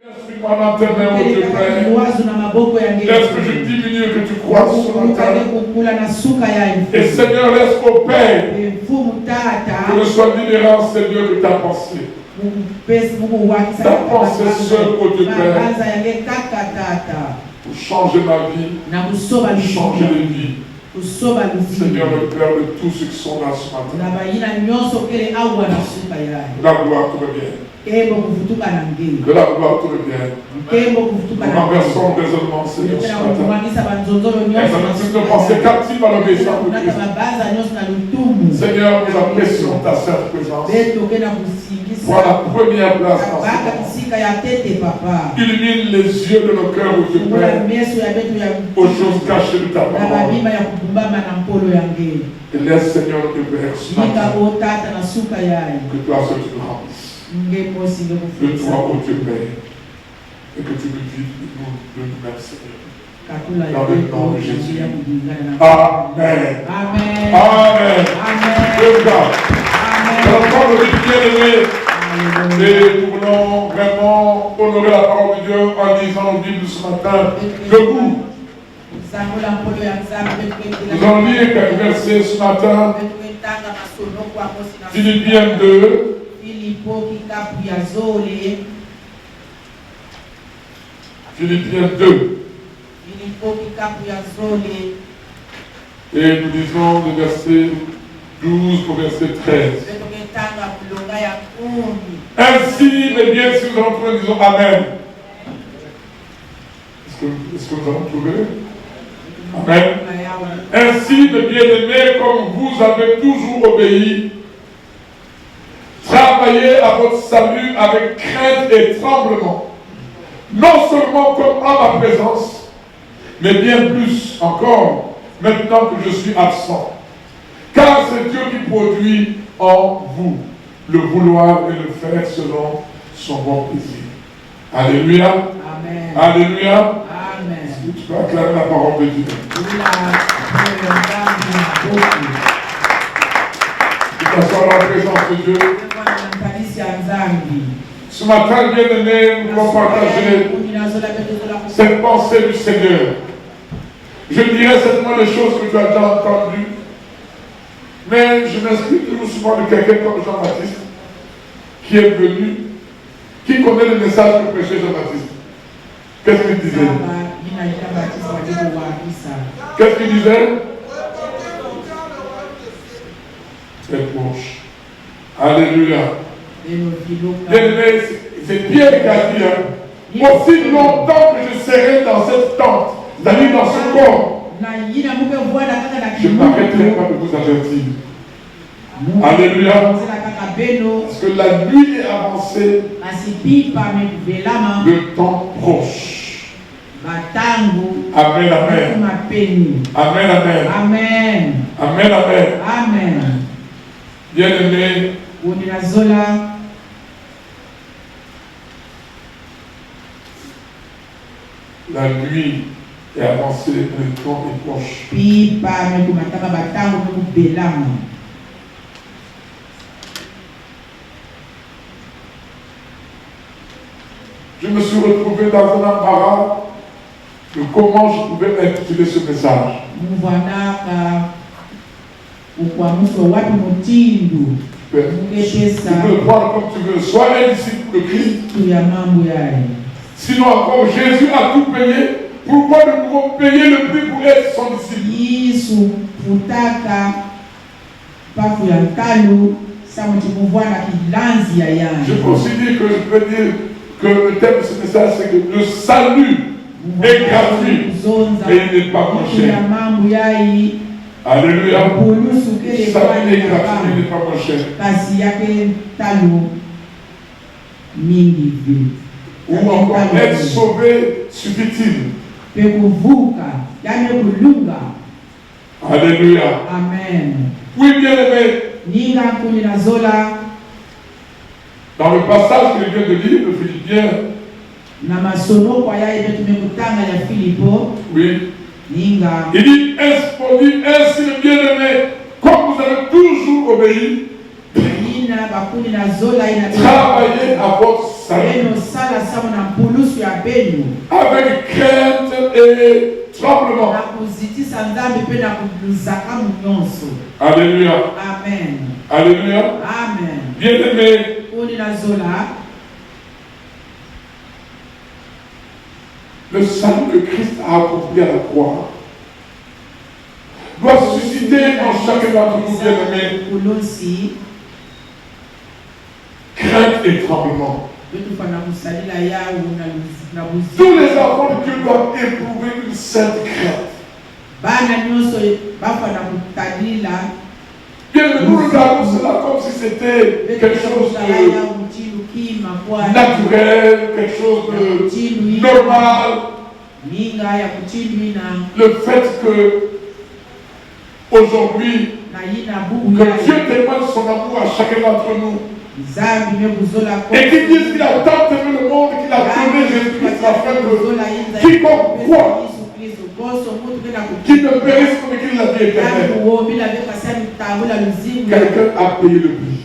Pendant tes mains, oh Dieu Père. Laisse que je diminue et que tu crois ce matin. Et Seigneur, laisse au Père que ne soit libérant, Seigneur, que ta pensée. Ta pensée seule, oh Dieu Père, pour changer ma vie, pour changer les vies. Seigneur, le Père de tous ceux qui sont là ce matin. La gloire te revient. Que la gloire te revienne. Nous renversons le raisonnement, Seigneur, ce matin. Et ça nous de penser captive à l'obéissance de Christ. Seigneur, nous apprécions ta sainte présence. Prends la première place dans ce moment. Illumine les yeux de nos cœurs, ô Dieu Père, aux choses cachées de ta parole. Et laisse, Seigneur, Dieu Père, ce matin, que toi seul tu nous remplisses. De toi, ô Dieu Père, et que tu nous dises de nous-mêmes, Seigneur. Dans le nom de Jésus. Amen. Amen. Amen. Dans le nom de bien-aimé, et nous voulons vraiment honorer la parole de Dieu en lisant la Bible ce matin. Debout. Nous allons lire quelques versets ce matin. Philippiens 2. Philippiens 2. Et nous lisons le verset 12 au verset 13. Ainsi, mes bien, si nous allons trouver, disons Amen. Est-ce que nous allons trouver? Amen. Ainsi, mes bien-aimés, comme vous avez toujours obéi, travaillez à votre salut avec crainte et tremblement. Non seulement comme en ma présence, mais bien plus encore maintenant que je suis absent. Car c'est Dieu qui produit en vous le vouloir et le faire selon son bon plaisir. Alléluia. Amen. Alléluia. Amen. Est-ce que tu peux acclamer la parole de Dieu? Tu t'assois dans la présence de Dieu. Ce matin, bien-aimé, nous allons partager cette pensée du Seigneur. Je dirais certainement des choses que tu as déjà entendues, mais je m'inspire toujours souvent de quelqu'un comme Jean-Baptiste, qui est venu, qui connaît le message que prêchait Jean-Baptiste. Qu'est-ce qu'il disait? Qu'est-ce qu'il disait? Très proche. Alléluia. Bien-aimé, c'est Pierre qui a dit, aussi longtemps que je serai dans cette tente, c'est-à-dire dans ce corps, je ne m'arrêterai pas de vous avertir. Alléluia. Parce que la nuit est avancée, le temps proche. Amen, amen. Amen, amen. Amen, amen. Amen. Bien-aimé, la nuit est avancée, le temps est proche. Je me suis retrouvé dans un embarras de comment je pouvais intituler ce message. Tu peux le prendre comme tu veux. Sois un disciple de Christ. Sinon encore, Jésus a tout payé. Pourquoi nous devons payer le prix pour être son disciple? Je peux aussi dire que je peux dire que le thème de ce message, c'est que le salut est gratuit et il n'est pas moins cher. Alléluia. Le salut est gratuit et il n'est pas moins cher. Ou encore être sauvé suffit-il? Alléluia. Amen. Oui, bien-aimé. Dans le passage que je viens de lire de Philippiens, oui, il dit ainsi le bien-aimé, comme vous avez toujours obéi, travaillez à votre salut avec crainte et tremblement. Alléluia. Amen. Alléluia. Amen. Bien-aimé, le salut que Christ a accompli à la croix doit susciter en chacun d'entre nous, bien-aimés, crainte et tremblement. Tous les enfants de Dieu doivent éprouver une sainte crainte. Bien, nous regardons cela comme si c'était quelque chose de naturel, quelque chose de normal. Le fait que aujourd'hui, que Dieu témoigne son amour à chacun d'entre nous. Et qu'il dise qu'il a tant aimé le monde qu'il a donné Jésus-Christ afin que quiconque croit, qu'il ne périsse comme qu'il l'a dit éternel. Quelqu'un a payé le prix.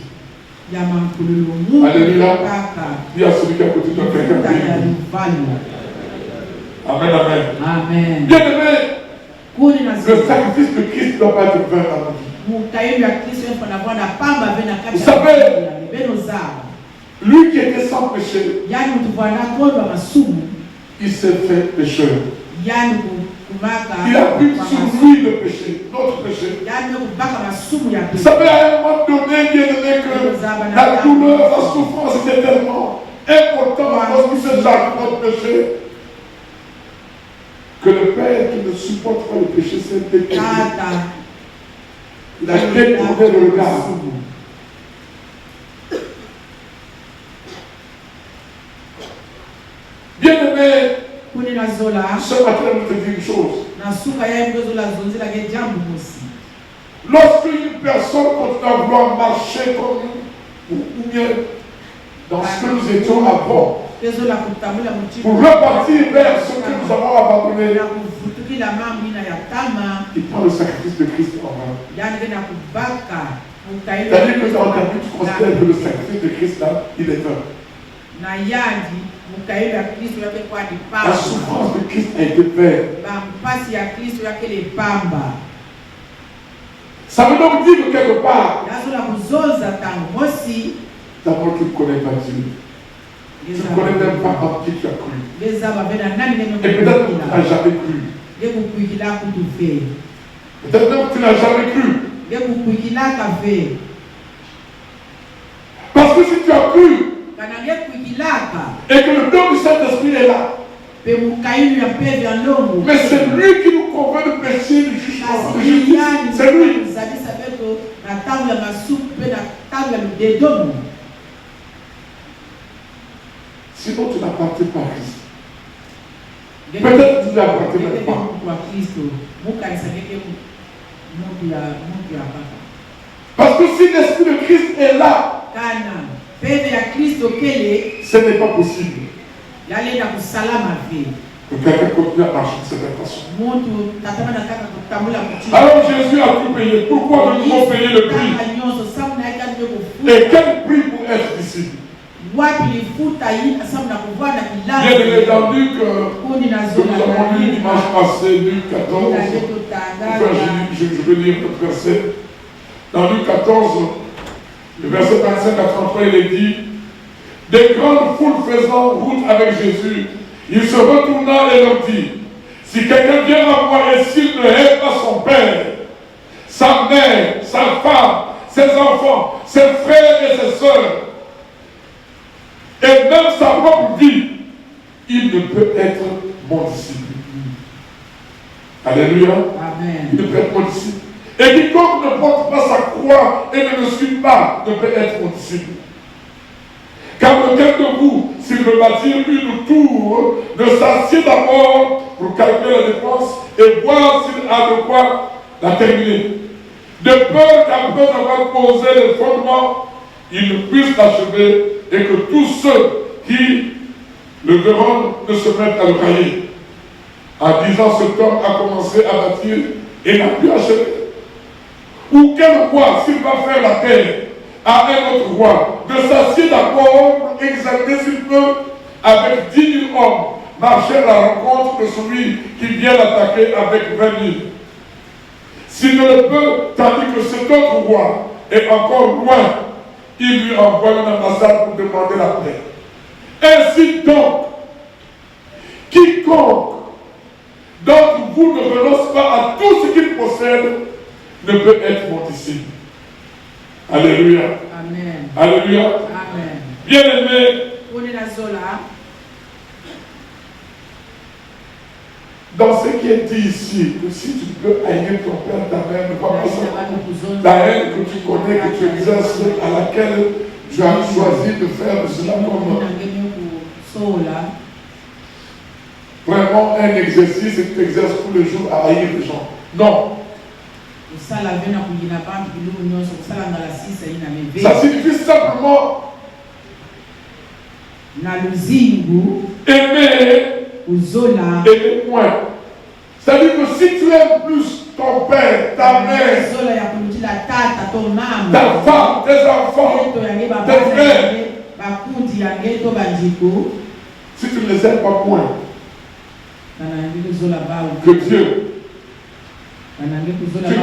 Alléluia. Dis à celui qui a côté de toi, quelqu'un a payé le prix. Amen, amen. Amen. Bien aimé, le sacrifice de Christ ne doit pas être vain à nous. Vous savez, lui qui était sans péché, il s'est fait pécheur. Il a pris sur lui le péché, notre péché. Vous savez, à un moment donné, bien aimé, que la douleur, la souffrance était tellement importante lorsqu'il s'est chargé de notre péché, que le Père qui ne supporte pas le péché s'est détourné. Il a détourné le regard. Bien-aimé, ce matin, je te dis une chose. Lorsqu'une personne continue à vouloir marcher comme nous, ou bien dans ce que nous étions avant, pour repartir vers ce que nous avons abandonné, il prend le sacrifice de Christ en main. C'est-à-dire que dans ta vie, tu considères que le sacrifice de Christ là, il est vain. La souffrance de Christ a été vaine. Ça veut donc dire que quelque part, d'abord tu ne connais pas Dieu. Tu ne connais même pas en qui tu as cru. Et peut-être que tu n'as jamais cru. Peut-être même que tu n'as jamais cru. Parce que si tu as cru, et que le don du Saint-Esprit est là, mais c'est lui qui nous convainc de péché, du jugement, de justice. C'est lui. Sinon, tu n'appartiens pas à Christ. Peut-être que tu n'appartiens même pas. Parce que si l'Esprit de Christ est là, ce n'est pas possible que quelqu'un continue à marcher de cette façon. Alors Jésus a tout payé. Pourquoi nous devons payer le prix? Et quel prix pour être disciple? Bien dans Luc, que nous avons lu dimanche passé, Luc 14, je vais lire notre verset. Dans Luc 14, le verset 25 à 33, il est dit: des grandes foules faisant route avec Jésus, il se retourna et leur dit: si quelqu'un vient à moi et s'il ne hait pas son père, sa mère, sa femme, ses enfants, ses frères et ses sœurs, et même sa propre vie, il ne peut être mon disciple. Alléluia. Amen. Il ne peut être mon disciple. Et quiconque ne porte pas sa croix et ne me suit pas ne peut être mon disciple. Car lequel de vous, s'il veut bâtir une tour, ne s'assied d'abord pour calculer la dépense et voir s'il a de quoi la terminer. De peur qu'après avoir posé les fondements, il ne puisse l'achever et que tous ceux qui le verront ne se mettent à le railler. En disant, cet homme a commencé à bâtir et n'a plus achevé. Ou quel roi, s'il va faire la terre à un autre roi, ne s'assied d'abord pour examiner s'il peut, avec 10 000 hommes, marcher à la rencontre de celui qui vient l'attaquer avec 20 000. S'il ne le peut, tandis que cet autre roi est encore loin, il lui envoie une ambassade pour demander la paix. Ainsi donc, quiconque d'entre vous ne renonce pas à tout ce qu'il possède ne peut être mon disciple. Alléluia. Amen. Alléluia. Amen. Bien-aimé, dans ce qui est dit ici, que si tu peux haïr ton père, ta mère, ne va pas savoir la haine que tu connais, que tu exerces, à laquelle tu as choisi de faire de cela comme vraiment un exercice et tu t'exerces tous les jours à haïr les gens. Non. Ça signifie simplement aimer et moins. C'est-à-dire que si tu aimes plus ton père, ta mère, ta femme, tes enfants, tes frères, si tu ne les aimes pas moins que Dieu, tu ne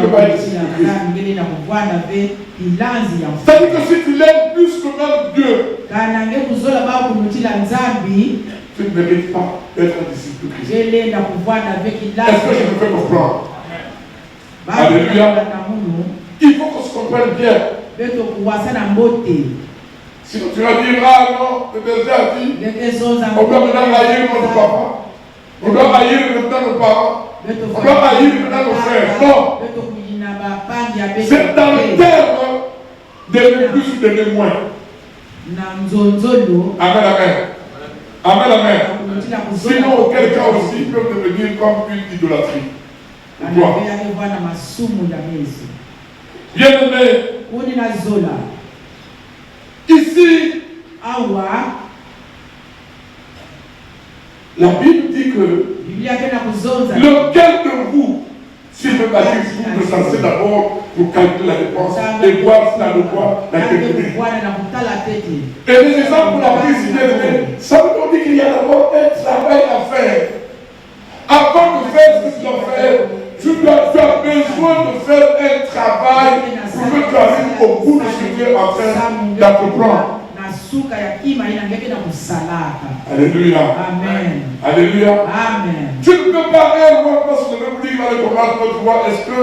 peux pas être disciple de Christ. C'est-à-dire que si tu l'aimes plus que même Dieu, tu ne mérites pas d'être un disciple de Christ. Est-ce que je me fais comprendre? Alléluia. Il faut qu'on se comprenne bien. Sinon tu vas dire, ah non, le berger a dit, on doit maintenant haïr notre papa. On doit haïr maintenant nos parents. On doit haïr maintenant nos frères. Non. C'est dans le terme d'aimer plus ou d'aimer moins. Amen, amen. Amen, amen. Sinon, auquel cas aussi, ils peuvent devenir comme une idolâtrie. Pourquoi? Bien aimé, ici, la Bible dit que lequel de vous, s'il veut bâtir vous, ne censez d'abord pour calculer la dépense et voir si la loi la calculer. Et les exemples qu'on a pris ici, ça veut dire qu'il y a d'abord un travail à faire. Avant de faire ce que tu dois faire, tu as besoin de faire un travail pour que tu arrives au bout de ce que tu es en train d'apprendre. Alléluia. Amen. Alléluia. Amen. Tu ne peux pas avoir parce que le même livre va le combattre, tu vois, est-ce que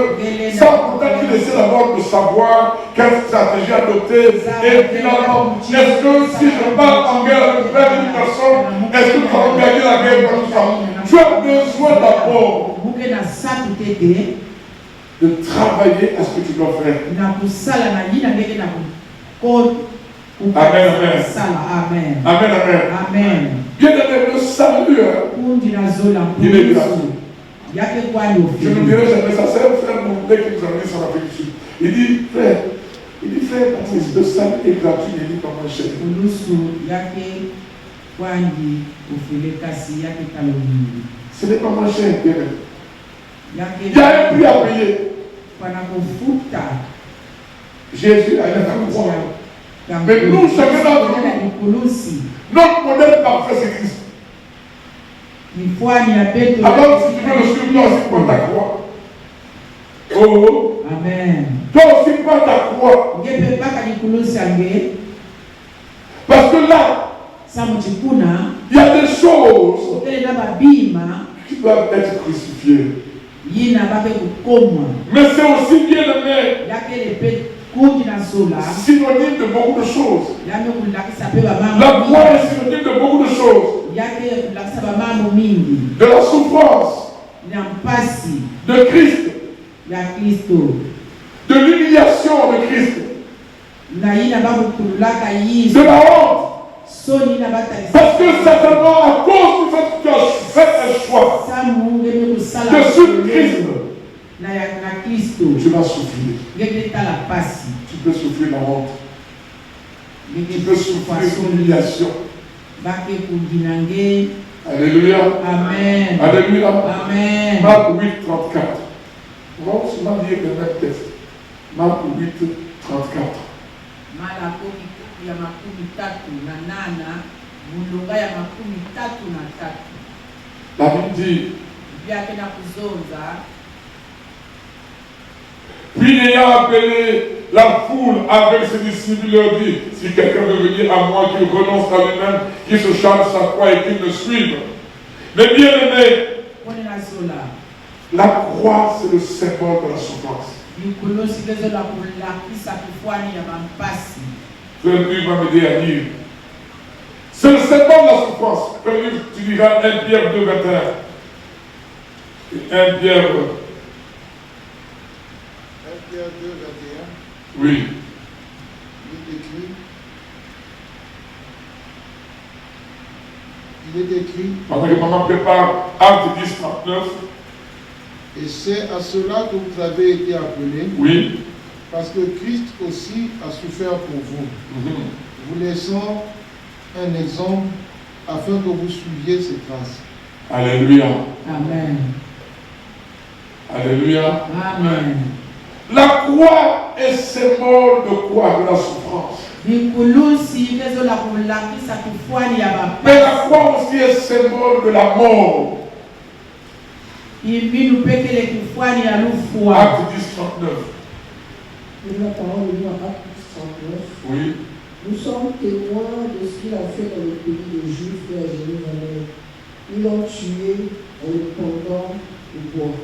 sans pourtant qu'il essaie d'abord de savoir quelle stratégie adopter et finalement, est-ce que si je pars en guerre avec une personne, est-ce que nous allons gagner la guerre contre ça? Tu as besoin d'abord de travailler à ce que tu dois faire. Amen, amen. Amen. Amen, amen. Amen. Bien aimé, le salut, il est gratuit. Je ne dirai jamais ça, c'est un frère mon qui nous a mis sur l'Afrique du Sud. Il dit, frère, Patrice, le salut est gratuit, il dit comment cher. Ce n'est pas moins cher, bien aimé. Il y a un prix à payer. Jésus a eu un croix. Mais nous, chacun d'entre nous, notre modèle parfait, c'est Christ. Alors, si tu veux le suivre, toi aussi prends ta croix. Oh. Amen. Toi aussi prends ta croix. Parce que là, il y a des choses qui doivent être crucifiées. Mais c'est aussi bien aimé. Synonyme de beaucoup de choses. La croix est synonyme de beaucoup de choses. De la souffrance. De Christ. De l'humiliation de Christ. De la honte. Parce que certainement à cause du fait que tu as fait un choix de suivre Christ, tu vas souffrir. Tu peux souffrir la honte. Tu peux souffrir l'humiliation. Alléluia. Amen. Alléluia. Amen. Marc 8, 34. On va souvent lire le même texte. Marc 8, 34. La Bible dit, puis ayant appelé la foule avec ses disciples, il leur dit, si quelqu'un veut venir à moi, qu'il renonce à lui-même, qu'il se charge sa croix et qu'il me suive. Mais bien aimé, la croix c'est le symbole de la souffrance. Frère Luc va m'aider à lire. C'est le symbole de la souffrance. Frère Luc, tu diras 1 Pierre 2, 21. 1 Pierre 2, 21. Oui. Il est écrit. Pendant que maman prépare Acte 10, 39. Et c'est à cela que vous avez été appelés. Oui. Parce que Christ aussi a souffert pour vous. Vous laissant un exemple afin que vous suiviez ses traces. Alléluia. Amen. Alléluia. Amen. La croix est symbole de quoi? De la souffrance. Mais la croix aussi est symbole de la mort. Acte 10, 39. La parole de Dieu en Acte 39. Oui. Nous sommes témoins de ce qu'il a fait dans le pays des Juifs et à Jérusalem. Ils l'ont tué en le pendant au bois.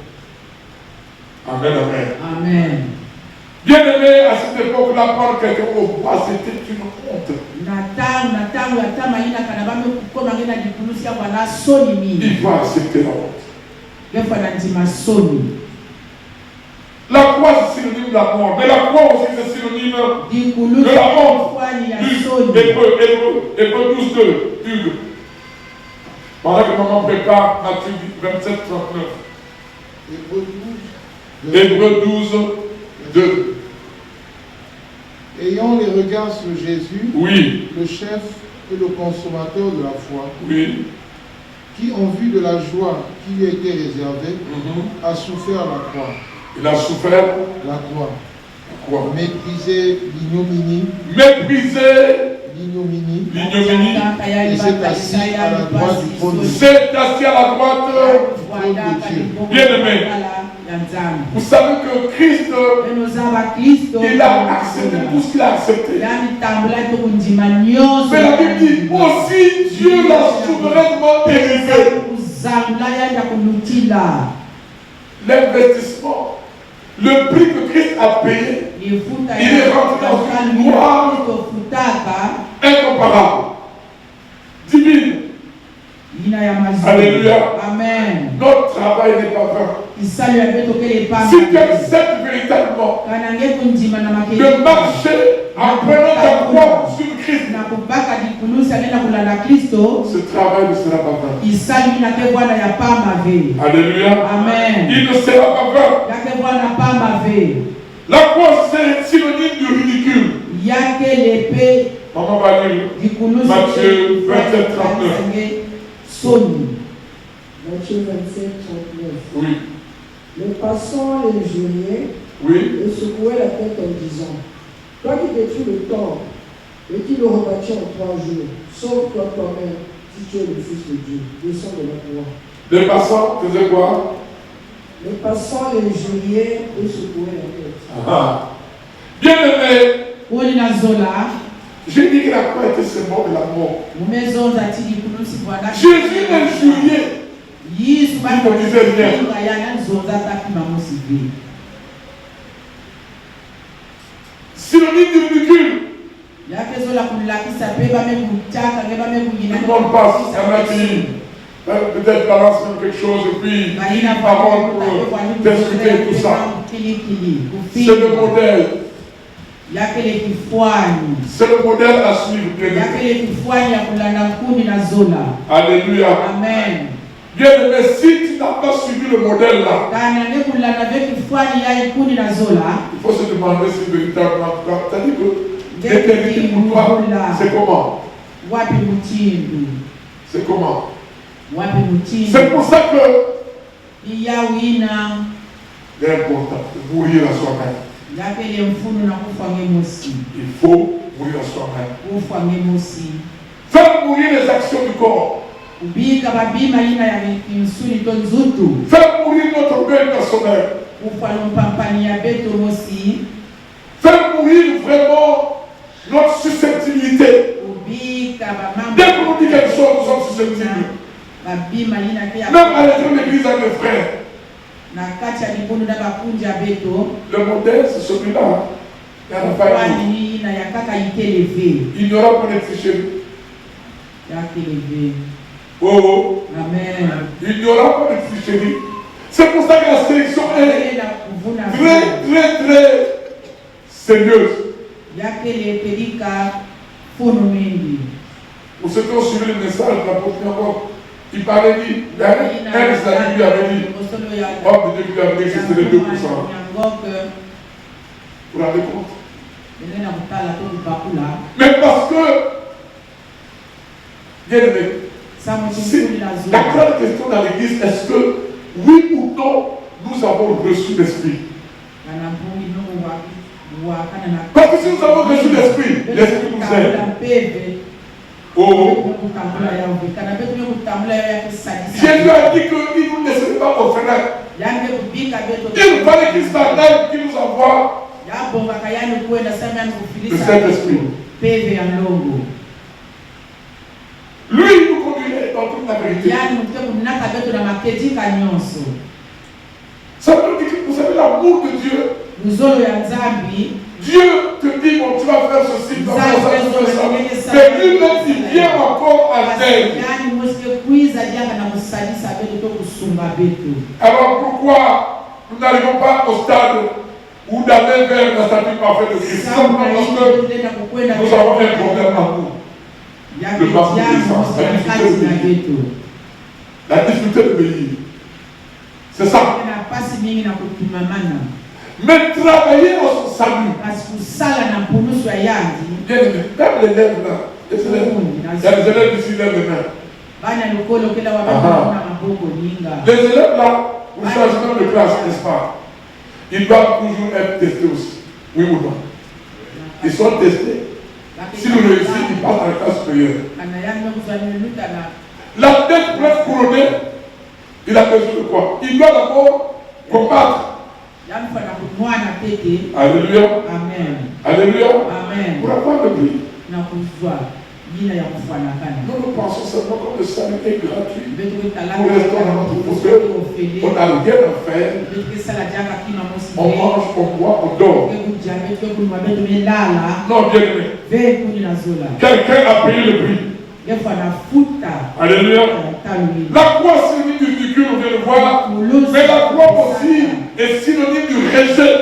Amen, amen. Amen. Bien aimé, à cette époque, la parole quelqu'un au bois, c'était une honte. Il doit accepter la honte. La croix c'est synonyme de la mort, mais la croix aussi c'est synonyme de la honte. Hébreux 12, 2. Hugues. Pendant que maman prépare Matthieu 27, 39. Hébreux 12, 2. Ayant les regards sur Jésus, oui, le chef et le consommateur de la foi, oui, qui en vue de la joie qui lui a été réservée, a souffert la croix. Il a souffert la croix. La croix. Méprisé l'ignominie. Méprisé l'ignominie. Il s'est assis à la droite du trône de Dieu. C'est assis à la droite du trône de Dieu. Bien aimé. Vous savez que Christ, il a accepté tout ce qu'il a accepté. Mais la Bible dit aussi Dieu l'a souverainement élevé. L'investissement, le prix que Christ a payé, il est rentré dans une gloire incomparable, divine. Alléluia. Amen. Notre travail n'est pas vain. Si tu acceptes véritablement de marcher en prenant ta croix sur Christ, ce travail ne sera pas vain. Alléluia. Amen. Il ne sera pas vain. La croix c'est synonyme de ridicule. Maman va lire Matthieu 27, 39. Matthieu 27, 39. Oui. Les passants l'injuriaient et secouaient la tête en disant: toi qui détruis le temple et qui le rebâtis en 3 jours, sauve-toi toi-même si tu es le Fils de Dieu. Descends de la croix. Les passants faisaient quoi? Les passants l'injuriaient et secouaient la tête. Ah. Bien aimé, j'ai dit que la croix était symbole de la mort. Jésus l'injuriait. Il ne disait rien. Synonyme de ridicule. Tout le monde passe à ma vie. Peut-être balance même quelque chose et puis parole pour discuter tout ça. C'est le modèle. C'est le modèle à suivre. Alléluia. Amen. Bien aimé, si tu n'as pas suivi le modèle là, il faut se demander si véritablement, c'est-à-dire que l'éternité pour toi, c'est comment? C'est comment? C'est pour ça que il est important de mourir à soi-même. Il faut mourir à soi-même. Faire mourir les actions du corps. Faire mourir notre orgueil personnel. Faire mourir vraiment notre susceptibilité. Dès qu'on nous dit quelque chose, nous sommes susceptibles. Même à l'intérieur de l'église avec mes frères. Le modèle, c'est celui-là. Il n'y en a pas eu. Il n'y aura pas de tricherie. Oh, amen. Il n'y aura pas de tricherie. C'est pour ça que la sélection est très, très, très sérieuse. Pour ceux qui ont suivi le message de l'apôtre Jacob, il parlait dit, un des amis lui avait dit, homme de Dieu lui avait dit que c'était les 2%. Vous vous rendez compte? Mais parce que, bien aimé, la grande question dans l'église, est-ce que oui ou non nous avons reçu l'esprit? Parce que si nous avons reçu l'esprit, l'esprit nous aide. Oh. Jésus a dit qu'il ne nous laisserait pas au frère. Il fallait qu'il s'arrête, qu'il nous envoie le Saint-Esprit. Lui, il nous conduirait dans toute la vérité. Ça veut dire que vous savez l'amour de Dieu. Dieu te dit, bon, tu vas faire ceci, tu vas faire ça, tu vas faire ça. Mais lui-même, il vient encore à l'aide. Alors pourquoi nous n'arrivons pas au stade où d'aller vers la statue parfaite de Christ? Simplement parce que nous avons un problème à nous. Le manque de l'essence, la difficulté de obéir. C'est ça. Mais travailler à son salut. Bien aimé, même les lèvres là, les élèves, il y a des élèves ici, lèvent les mains. Les élèves là, vous changez de classe, n'est-ce pas? Ils doivent toujours être testés aussi. Oui ou non? Ils sont testés. Si nous réussissons, ils passent à la classe supérieure. La tête prête couronnée, il a besoin de quoi? Il doit d'abord combattre. Alléluia. Amen. Alléluia. Amen. Pour avoir le prix. Nous nous pensons seulement que le salut est gratuit. Pour l'instant, dans notre fauteuil, on n'a rien à faire. On mange, on boit, on dort. Non, bien aimé. Quelqu'un a payé le prix. Alléluia. La croix synonyme du ridicule, on vient de voir. Mais la croix aussi est synonyme du rejet.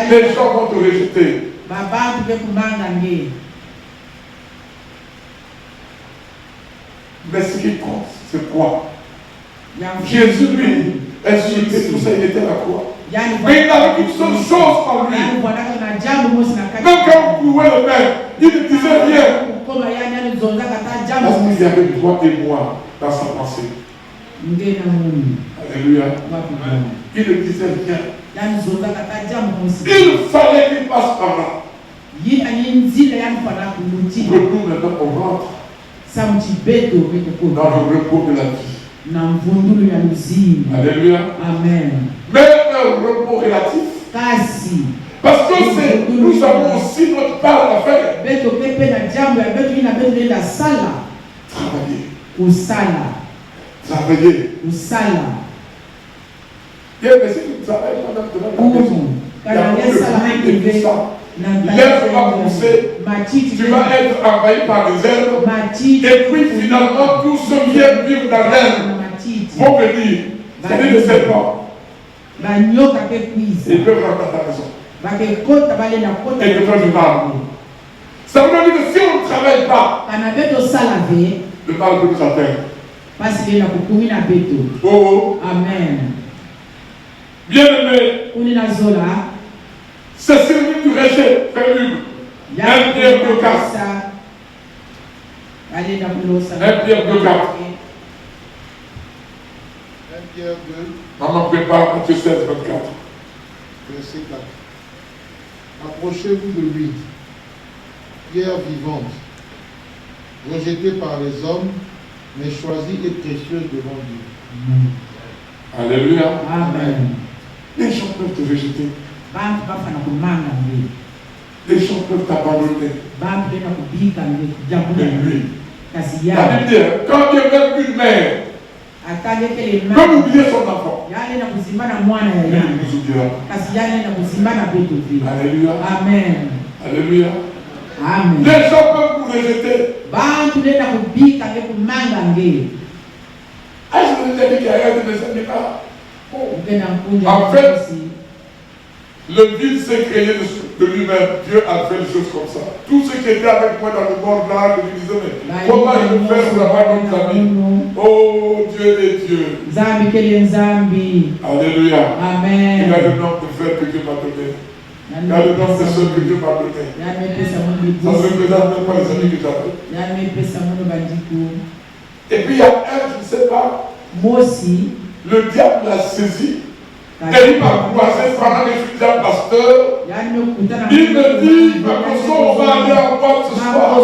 Les gens vont te rejeter. Mais ce qui compte, c'est quoi? Jésus, lui, insulté, tout ça, il était à la croix. Mais il n'avait qu'une seule chose en lui. Même quand on courait le maire, il ne disait rien. Parce qu'il y avait toi et moi dans sa pensée. Alléluia. Il ne disait rien. Il fallait qu'il passe par là. Pour que nous maintenant on rentre dans le repos de la vie. Alléluia. Amen. Mais un repos relatif. Parce que nous avons aussi notre part à faire. Travailler. Travailler. Bien, mais si tu travailles pendant que tu vas l'herbe va pousser, tu vas être envahi par les herbes, et puis finalement tous ceux qui viennent vivre dans l'herbe vont venir. C'est-à-dire les serpents. Ils peuvent rentrer à ta maison et te faire du mal. Ça veut dire que si on ne travaille pas, le mal peut nous atteindre. Oh. Amen. Bien aimé, c'est celui du rejet, frère Hugues. 1 Pierre 2,4. 1 Pierre 2,4. 1 Pierre 2. Maman prépare Matthieu 16, 24. Verset 4. Approchez-vous de lui, pierre vivante, rejetée par les hommes, mais choisie et précieuse devant Dieu. Alléluia. Amen. Les gens peuvent te rejeter. Les gens peuvent t'abandonner. Mais lui, la Bible dit, quand Dieu met une mère, comme oublier son enfant, il nous oubliera. Alléluia. Amen. Alléluia. Amen. Les gens peuvent vous rejeter. Ah, je vous ai dit qu'il y a rien de mes amis là. En fait, le vide s'est créé de lui-même. Dieu a fait des choses comme ça. Tous ceux qui étaient avec moi dans le monde là, je me disais, mais comment je vais faire pour avoir d'autres amis? Oh, Dieu est Dieu. Alléluia. Amen. Il a le nombre de frères que Dieu m'a donné. Il a le nombre de soeurs que Dieu m'a donné. Ça ne représente même pas les amis que j'avais. Et puis il y a un, je ne sais pas, le diable l'a saisi. Et il m'a croisé pendant que je suis un pasteur. Il me dit, on va aller en boîte ce soir.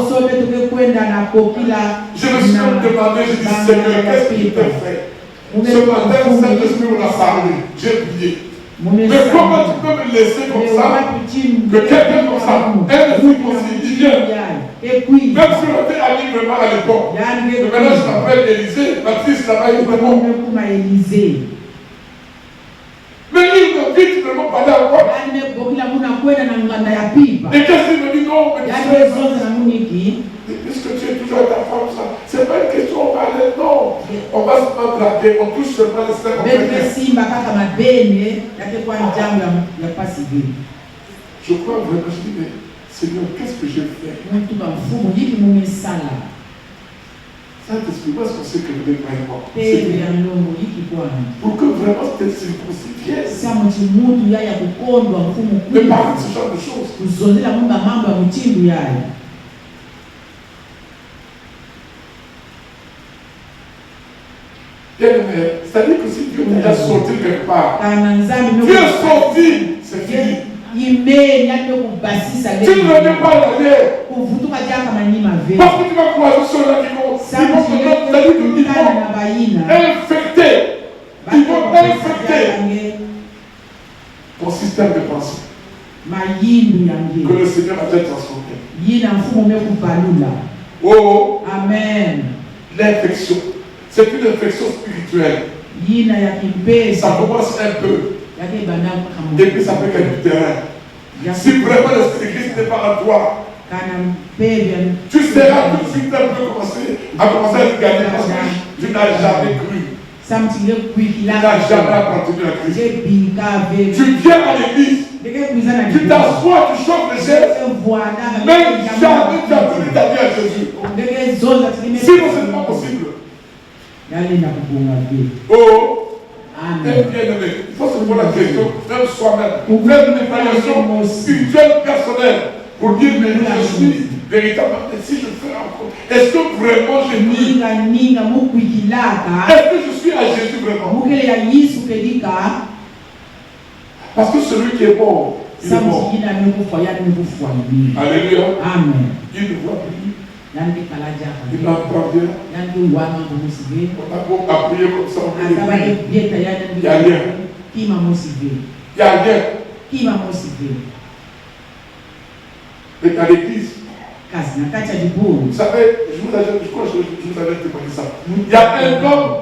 Je me suis même demandé, je dis, Seigneur, qu'est-ce que je t'ai fait? Ce matin, le Saint-Esprit m'en a parlé. J'ai prié. Mais comment tu peux me laisser comme ça? Que quelqu'un comme ça, un fou aussi, il vient. Même si on était amis vraiment à l'époque. Mais maintenant, je m'appelle Élisée. Baptiste là-bas, il est bon. Mais il me dit, tu ne m'as pas dit à quoi? Et qu'est-ce qu'il me dit? Non, mais puisque tu es toujours avec ta femme, ça, c'est pas une question, on va aller, non. On va se mettre draguer, on touche seulement les seins. Je crois vraiment, je dis, mais Seigneur, qu'est-ce que j'ai fait? Saint-Esprit, où est-ce qu'on sait que je vais pas voir? Pour que vraiment cette circoncis vienne. Mais parler de ce genre de choses. C'est-à-dire que si Dieu t'a sorti quelque part, tu es sorti, c'est fini. Tu ne reviens pas derrière. Parce que tu vas croiser ceux-là qui vont infecter. Ils vont infecter ton système de pensée. Que le Seigneur a déjà transformé. Oh, amen. L'infection. C'est une infection spirituelle. Ça commence un peu. Et puis ça peut gagner du terrain. Si vraiment l'Esprit de Christ n'est pas en toi, tu seras tout de suite un peu à commencer à gagner parce que tu n'as jamais cru. Tu n'as jamais appartenu à Christ. Tu viens à l'église, tu t'assois, tu chauffes les chaises, mais jamais tu as donné ta vie à Jésus. Sinon, ce n'est pas possible. Oh! Amen. Il faut se poser la question, même soi-même, faire une évaluation spirituelle personnelle pour dire, mais je suis véritablement, et si je fais encore, est-ce que vraiment je dis, est-ce que je suis à Jésus vraiment? Parce que celui qui est mort, il est mort. Alléluia. Amen. Il ne voit plus. Il n'entend rien. On a beau appuyer comme ça, on peut le dire. Il n'y a rien. Il n'y a rien. Mais à l'église, vous savez, je crois que je vous avais témoigné ça. Il y a un homme,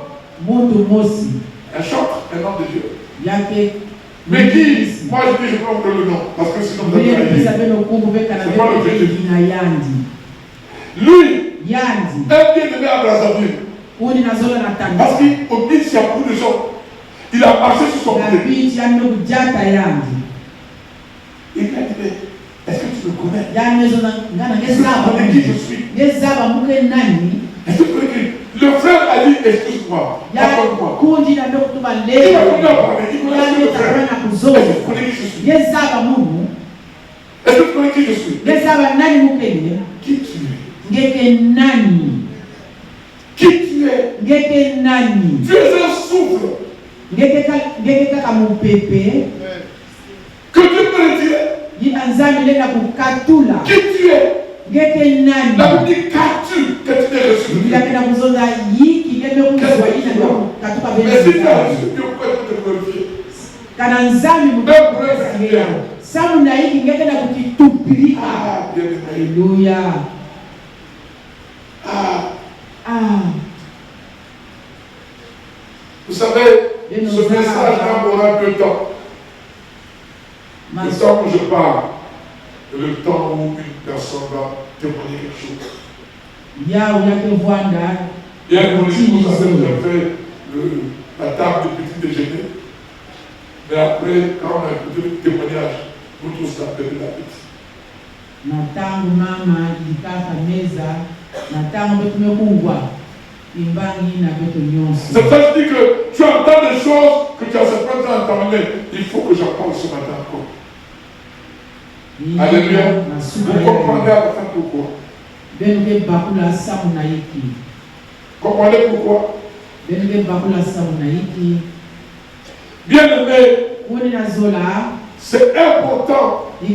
un chantre, un homme de Dieu. Mais qui, moi je dis, je prends le nom, parce que sinon vous avez rien. C'est pas l'objectif. Lui, un bien-aimé à Brazzaville. Parce qu'au Blitz, il y a beaucoup de gens. Il a marché sur son côté. Il a dit, est-ce que tu me connais? Est-ce que tu connais qui je suis? Est-ce que tu connais qui? Le frère a dit, excuse-moi, pardonne-moi. Il a continué à parler. Il connaît le frère. Est-ce que tu connais qui je suis? Est-ce que tu connais qui je suis? Qui tu es? Qui tu es? Tu es un souffle. Que Dieu peut le dire. Qui tu es? La Bible dit qu'as-tu? que tu n'es reçu de Dieu. Mais si tu as reçu Dieu, pourquoi tu te glorifier? Alléluia. Vous savez, ce message-là aura 2 temps. Le temps où je parle et le temps où une personne va témoigner quelque chose. Hier, vous avez fait la table de petit déjeuner. Mais après, quand on a écouté le témoignage, nous tous avons perdu la petite. C'est-à-dire que tu entends des choses que tu as certainement entendues. Il faut que j'en parle ce matin encore. Alléluia. Vous comprenez à la fin pourquoi? Comprenez pourquoi? Bien-aimé, c'est important de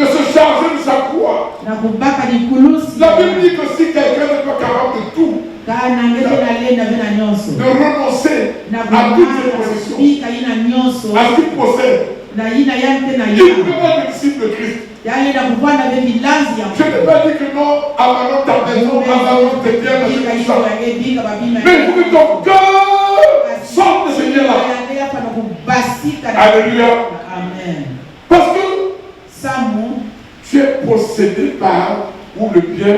se charger de sa croix. La Bible dit que si quelqu'un n'est pas capable de tout, de renoncer à toutes ses possessions, à ce qu'il possède, il peut être disciple de Christ. Je n'ai pas dit que non, abandonne ta maison, abandonne tes biens, mais il faut que ton cœur sorte de ce Seigneur-là. Alléluia. Amen. Parce que tu es possédé par ou le bien,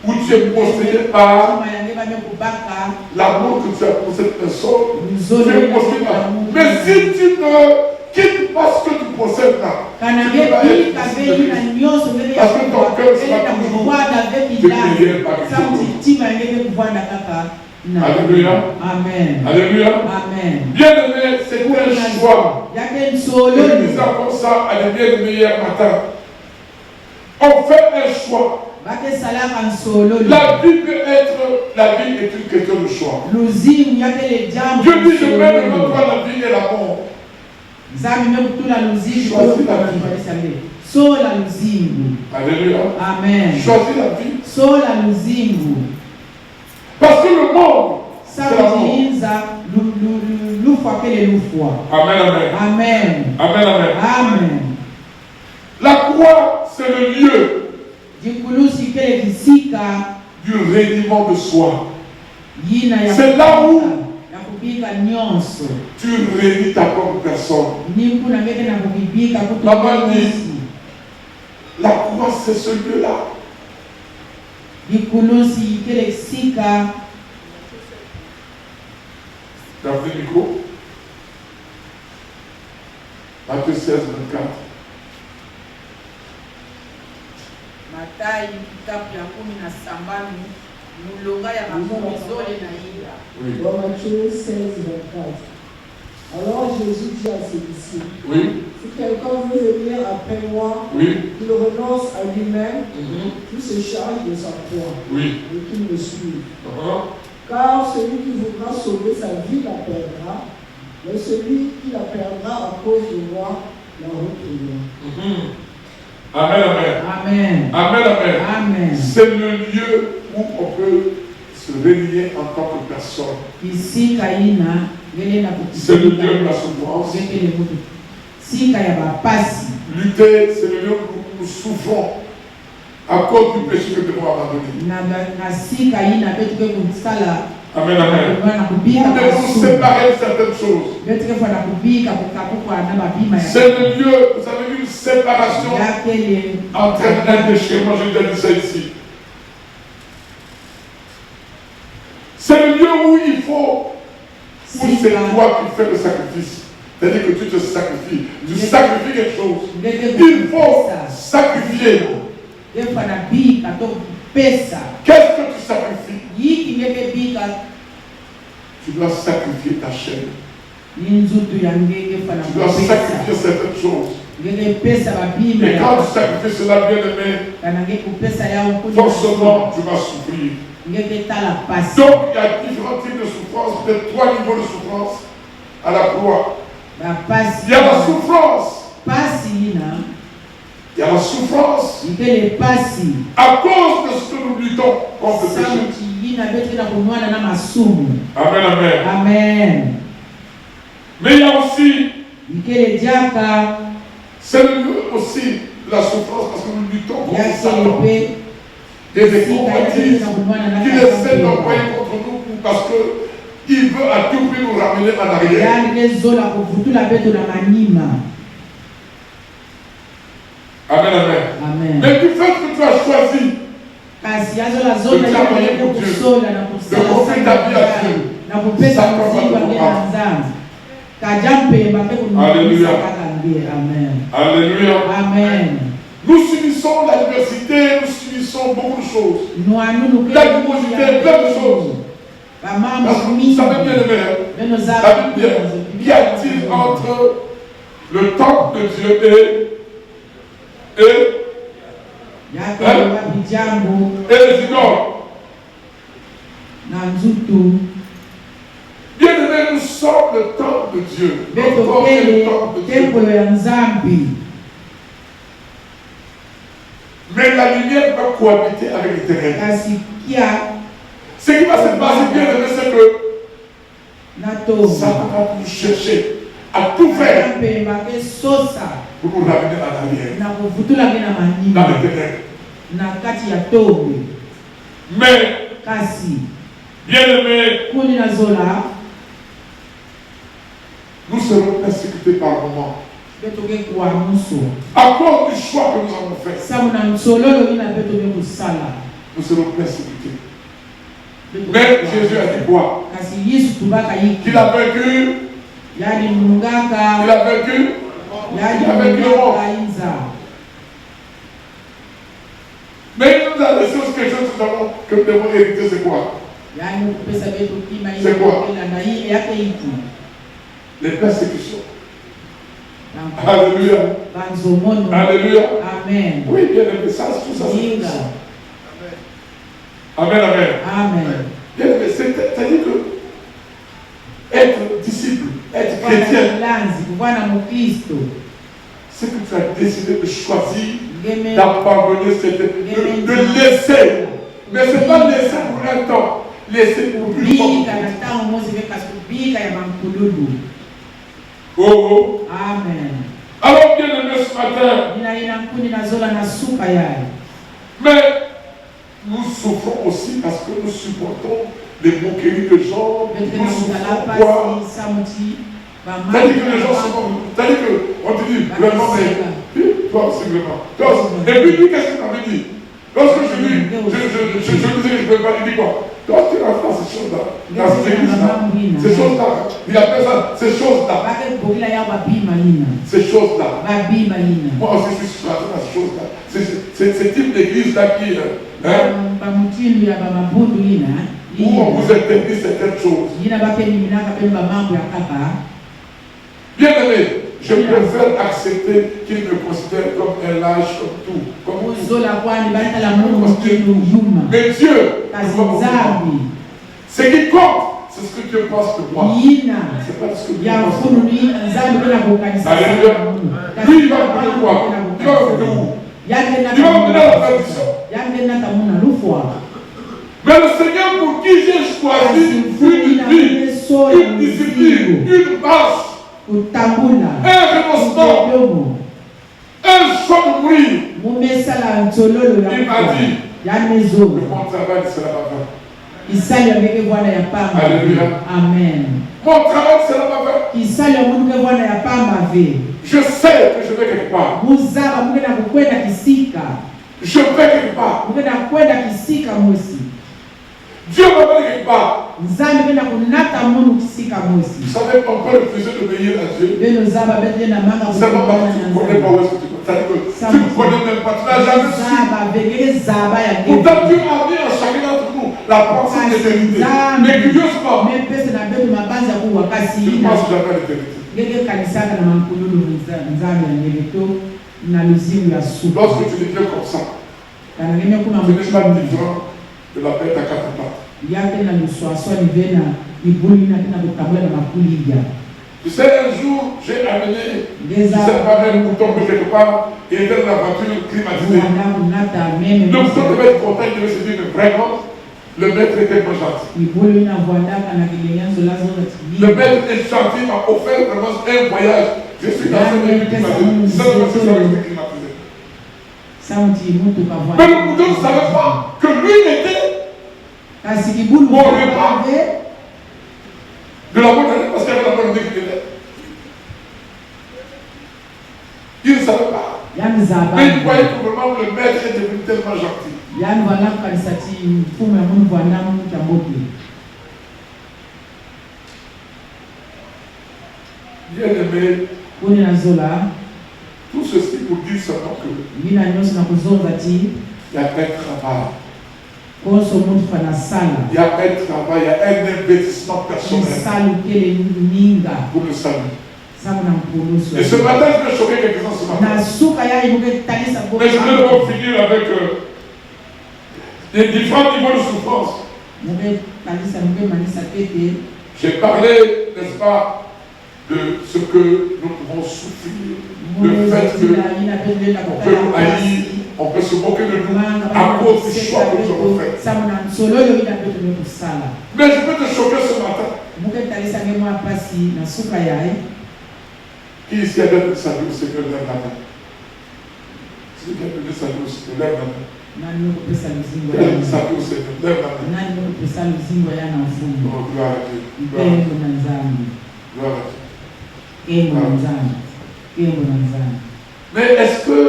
ou tu es possédé par l'amour que tu as pour cette personne. Tu es possédé par. Mais si tu ne quittes pas ce que tu possèdes là, tu vas être parce que ton cœur sera toujours meilleur par Alléluia. Amen. Alléluia. Amen. Bien-aimé, c'est un choix. L'église comme ça, elle est bien-aimée hier matin. On fait un choix. La vie peut être, la vie est une question de choix. Dieu dit, je mets devant toi la vie et la mort. Choisis la vie. Alléluia. Amen. Choisis la vie. Parce que le monde, c'est la mort. Amen, amen. Amen. Amen, amen. Amen. La croix, c'est le lieu du reniement de soi. C'est là où tu réunis ta propre personne. Maman dit, la croix, c'est ce lieu-là. Dans le micro, Matthieu 16, 24. Dans Matthieu 16, 24. Alors Jésus dit à ses disciples, oui. Si quelqu'un veut venir après moi, oui. qu'il renonce à lui-même, qu'il se charge de sa croix, oui. et qu'il me suive. Car celui qui voudra sauver sa vie la perdra, mais celui qui la perdra à cause de moi la retrouvera. Amen, amen. Amen. Amen, amen. Amen. C'est le lieu où on peut se réunir en tant que personne. C'est le lieu de la souffrance. Lutter, c'est le lieu où nous souffrons à cause du péché que nous devons abandonner. Amen, amen. Nous devons séparer certaines choses. C'est le lieu, vous avez vu, une séparation entre un péché. Moi, je vous ai dit ça ici. C'est le lieu où il faut, où c'est toi qui fais le sacrifice. C'est-à-dire que tu te sacrifies. Tu sacrifies quelque chose. Il faut sacrifier. Qu'est-ce que tu sacrifies? Tu dois sacrifier ta chair. Tu dois sacrifier certaines choses. Et quand tu sacrifies cela, bien aimé, forcément tu vas souffrir. Donc il y a différents types de souffrance, peut-être 3 niveaux de souffrance à la croix. Il y a la souffrance. Il y a la souffrance, à cause de ce que nous luttons contre le péché. Amen, amen. Amen. Mais il y a aussi, c'est aussi la souffrance parce que nous luttons contre Satan. Des convoitises qui essaient d'envoyer contre nous parce qu'il veut à tout prix nous ramener en arrière. Amen, amen. Amen. Mais du fait que tu as choisi de travailler pour Dieu, de confier ta vie à Dieu, ça Alléluia. Amen. Alléluia. Amen. Nous subissons l'adversité, nous subissons beaucoup de choses. L'animosité, plein de choses. Parce que vous savez bien le meilleur. La Bible dit, qu'y a-t-il entre le temple de Dieu et les idoles? Bien aimé, nous sommes le temple de Dieu. Notre corps est le temple de Dieu. Mais la lumière va cohabiter avec les ténèbres. Ce qui va se passer, bien aimé, c'est que Satan va nous chercher à tout faire pour nous ramener en arrière. Dans les ténèbres. Mais, bien aimé, nous serons persécutés par moment. À cause du choix que nous avons fait, nous serons persécutés. Mais Jésus a dit quoi? Qu'il a vaincu. Il a vaincu. Il a vaincu le monde. Mais il nous a laissé aussi quelque chose que nous devons hériter, c'est quoi? C'est quoi? Les persécutions. Alléluia. Alléluia. Amen. Oui, bien aimé, ça, tout ça, c'est ça. Amen, amen. Amen. Bien aimé, c'est-à-dire que être disciple, être chrétien, c'est que tu as décidé de choisir, d'abandonner, de laisser. Mais ce n'est pas laisser pour un temps, laisser pour plus longtemps. Oh. Amen. Alors bien aimé ce matin, mais nous souffrons aussi parce que nous supportons les moqueries de gens. Nous souffrons quoi? C'est-à-dire que les gens sont... C'est-à-dire qu'on te dit vraiment, mais toi aussi vraiment. Et puis lui, qu'est-ce qu'il m'avait dit? Lorsque je lui disais que je ne peux pas, il dit quoi? Toi, tu as fait ces choses-là, dans ces églises-là, ces choses-là, il appelle ça, ces choses-là. Ces choses-là. Moi aussi, je suis frappé dans ces choses-là. Ce type d'église-là qui est, où on vous interdit certaines choses. Bien aimé, je préfère accepter qu'il me considère comme un lâche, comme tout. Comme mais Dieu, ce qui compte, c'est ce que Dieu pense de moi. C'est pas ce que Dieu pense de moi. Alléluia. Lui, il va me donner quoi? Il va me donner où? Il va me donner la tradition. Mais le Seigneur pour qui j'ai choisi une vie, une discipline, une marche, un renoncement, un choix de mourir, il m'a dit, mon travail sera ma vie. Alléluia. Amen. Mon travail sera ma vie. Je sais que je vais quelque part. Je vais quelque part. Dieu va aller quelque part. Vous savez, on peut refuser d'obéir à Dieu. C'est pas parce que tu ne connais pas où est-ce que tu connais. C'est-à-dire que tu ne connais même pas, tu n'as jamais su. Pourtant, Dieu a mis en chacun d'entre nous la pensée d'éternité. Mais curieusement, tu ne penses jamais à l'éternité. Lorsque tu deviens comme ça, tu n'es pas différent de la bête à quatre pattes. Tu sais, un jour, j'ai amené, je ne sais pas, un bouton de quelque part, et il était dans la voiture climatisée. Le bouton devait être content, il devait se dire, mais vraiment, le maître est tellement gentil. Le maître est gentil, m'a offert vraiment un voyage. Je suis dans un véhicule climatisé. Mais le bouton ne savait pas que lui était au repas de la bonne année, parce qu'il y avait la bonne année qui était. Il ne savait pas. Mais il voyait que vraiment le maître est devenu tellement gentil. Bien aimé, tout ceci pour dire seulement que il y a un travail. Il y a un travail, il y a un investissement personnel pour le salut. Et ce matin, je vais choquer quelques-uns ce matin. Mais je vais donc finir avec des différents niveaux de souffrance. J'ai parlé, n'est-ce pas, de ce que nous pouvons souffrir, le fait qu'on peut nous haïr, on peut se moquer de nous à cause du choix que nous avons fait. Mais je peux te choquer ce matin. Qui ici a donné sa vie au Seigneur, lève la main. Si quelqu'un a donné sa vie au Seigneur, lève la main. Qui a donné sa vie au Seigneur, lève la main. Oh, gloire à Dieu. Gloire à Dieu. Mais est-ce que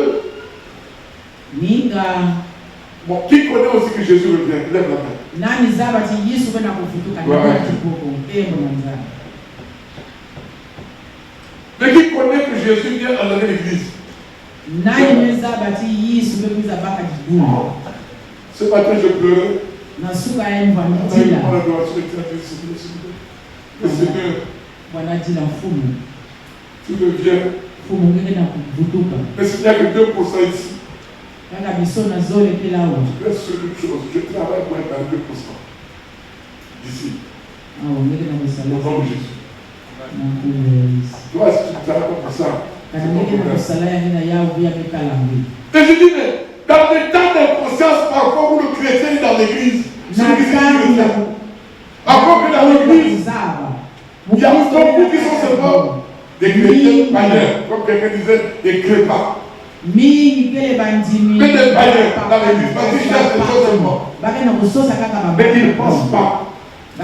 bon, qui connaît aussi que Jésus revient? Lève la main. Mais qui connaît que Jésus vient enlever l'église? Ce matin je pleurais. Tu reviens. Mais s'il n'y a que 2% ici, je fais une chose, je travaille pour être à 2% d'ici. Au nom de Jésus. Toi, si tu travailles comme ça, c'est ton problème. Et je dis, mais dans des temps d'inconscience, parfois où le chrétien est dans l'église, celui qui est chrétien, encore que dans l'église, il y a beaucoup qui sont seulement des chrétiens païens, comme quelqu'un disait, des crépas. Mais des païens dans l'église, parce qu'ils cherchent des choses seulement. Mais ils ne pensent pas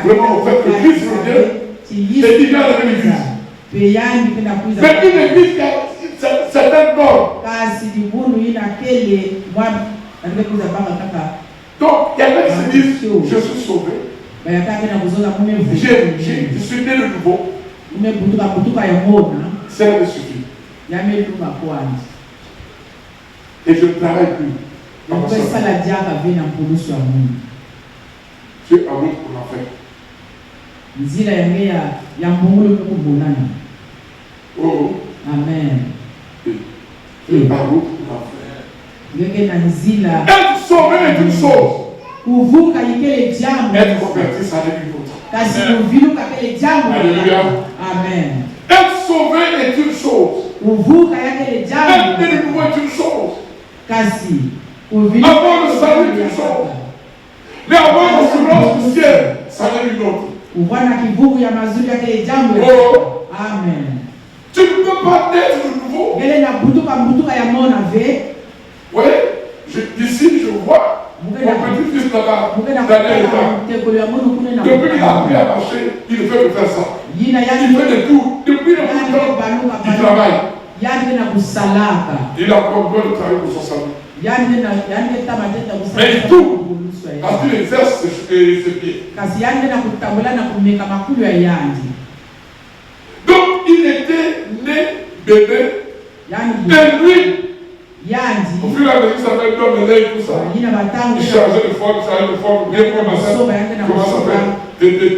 vraiment au fait que Christ revient. C'est différent de l'église. Mais une église, c'est un corps. Donc, il y a qui se disent, je suis sauvé. Je suis né de nouveau. Ça me suffit. Et je ne travaille plus. Tu es en route pour l'enfer. Oh. Amen. Tu es en route pour l'enfer. Être sauvé est une chose. Être converti, ça n'est une autre. Alléluia. Amen. Être sauvé est une chose. Être né de nouveau est une chose. Avoir le salut est une chose. Mais avoir l'assurance du ciel, ça n'est une autre. Oh. Amen. Tu ne peux pas naître de nouveau. Oui, ici je vois mon petit-fils là-bas, depuis qu'il a appris à marcher, il ne fait que faire ça. Il fait de tout. Depuis le temps, il travaille. Il a encore besoin de travailler pour son salut. Mais il tourne. Parce qu'il exerce ses pieds. Donc il était né bébé. Et lui, au fur et à mesure, ça fait l'homme de l'air, tout ça. Il changeait de forme, ça allait de forme, bien comme ça. Comment ça fait? C'est lui qui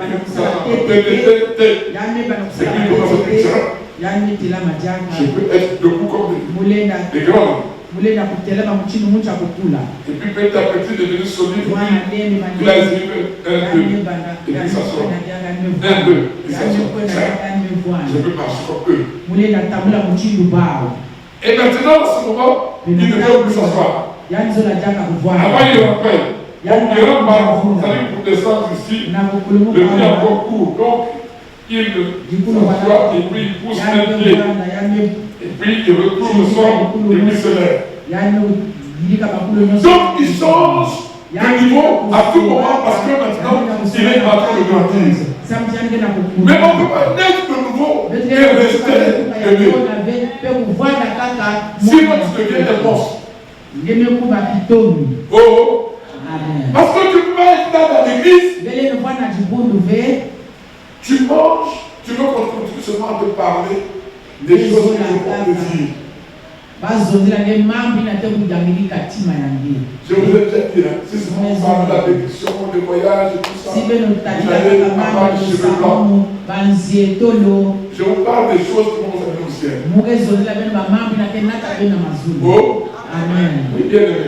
commence à faire. Je peux être debout comme des grands. Et puis petit à petit devenu solide. Il a esquivé 1, 2. Et puis ça sort. 1, 2. Et ça sort. Je peux marcher comme eux. Et maintenant, à ce moment, il ne peut plus s'asseoir. Avant, il rappelle. Donc, il rentre pour descendre ici. Le pied encore court. Donc, il s'assoit et puis il pousse un pied. Et puis il retourne le sol et puis se lève. Donc, il change de niveau à tout moment parce que maintenant, il est en train de grandir. Mais on ne peut pas naître de nouveau et rester bébé. Sinon, tu deviens des monstres. Oh! Parce que tu peux être dans l'église, tu manges, tu veux qu'on continue seulement de parler des choses que tu veux dire. Je vous ai déjà dit, si on parle de la bénédiction, de voyage et tout ça, vous allez avoir les cheveux blancs. Je vous parle des choses que vous avez au ciel. Oh! Amen. Oui, bien aimé.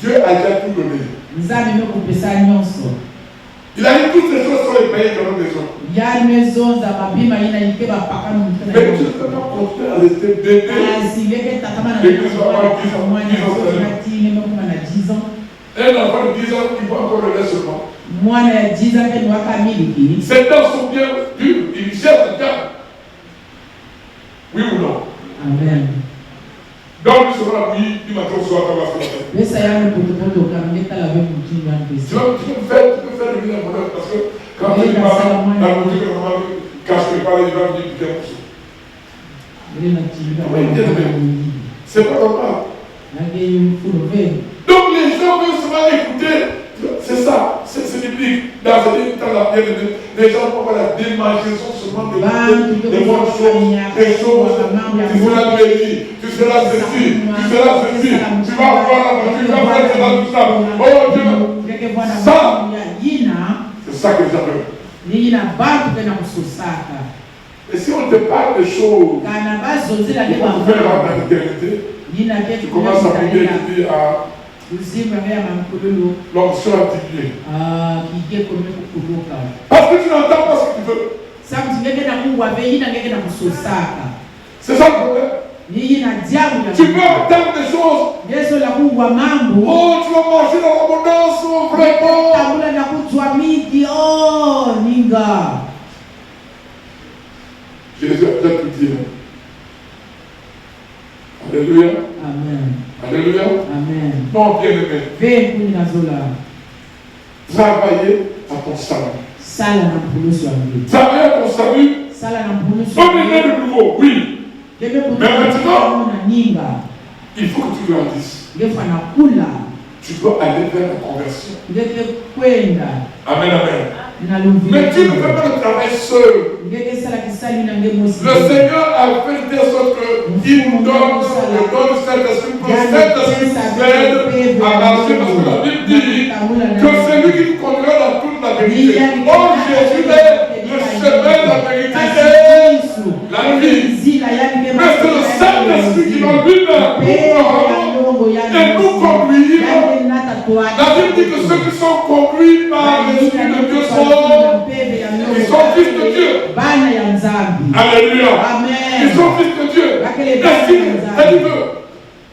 Dieu a déjà tout donné. Il a dit toutes ces choses sont les pays qui ont besoin. Mais tu ne peux pas continuer à rester bébé. L'église va avoir 10 ans. Un enfant de 10 ans qui voit encore le lait seulement. Ses dents sont bien dures. Il cherche le diable. Oui ou non? Amen. Donc, il sera la bouillie du matin au soir. Tu peux faire devenir un bonheur parce que quand tu vas dans le boutique, normalement, cache pas les gens qui viennent pour ça. C'est pas normal. Donc, les gens veulent seulement écouter. C'est ça, c'est biblique. Dans les gens vont voir la démangeaison seulement des bonnes choses, des choses. Tu seras béni, tu seras ceci, tu seras ceci, tu vas voir la voiture, tu vas faire tout ça. Oh Dieu, ça, c'est ça que j'appelle. Et si on te parle des choses, on te fait dans l'éternité, tu commences à prier et tu dis à l'onction attitrée. Parce que tu n'entends pas ce que tu veux. C'est ça le problème. Tu peux entendre des choses. Oh, tu vas manger dans l'abondance, oh, vraiment. Je les ai déjà tout dit. Alléluia. Amen. Alléluia. Amen. Non, bien aimé. Travailler à ton salut. Travailler à ton salut. Revenez de nouveau, oui. Mais maintenant, il faut que tu grandisses. Tu dois aller vers la conversion. Amen, amen. Mais tu ne fais pas le travail seul. Le Seigneur a fait de sorte qu'il nous donne le don du Saint-Esprit pour que Saint-Esprit nous aide à marcher. Parce que la Bible dit que c'est lui qui nous conduira dans toute la vérité. Oh, Jésus est le chemin, la vérité et la vie. Mais c'est le Saint-Esprit qui va lui-même et nous conduire. La Bible dit que ceux qui sont conduits par l'Esprit de Dieu sont fils de Dieu. Alléluia. Ils sont fils de Dieu. C'est-à-dire que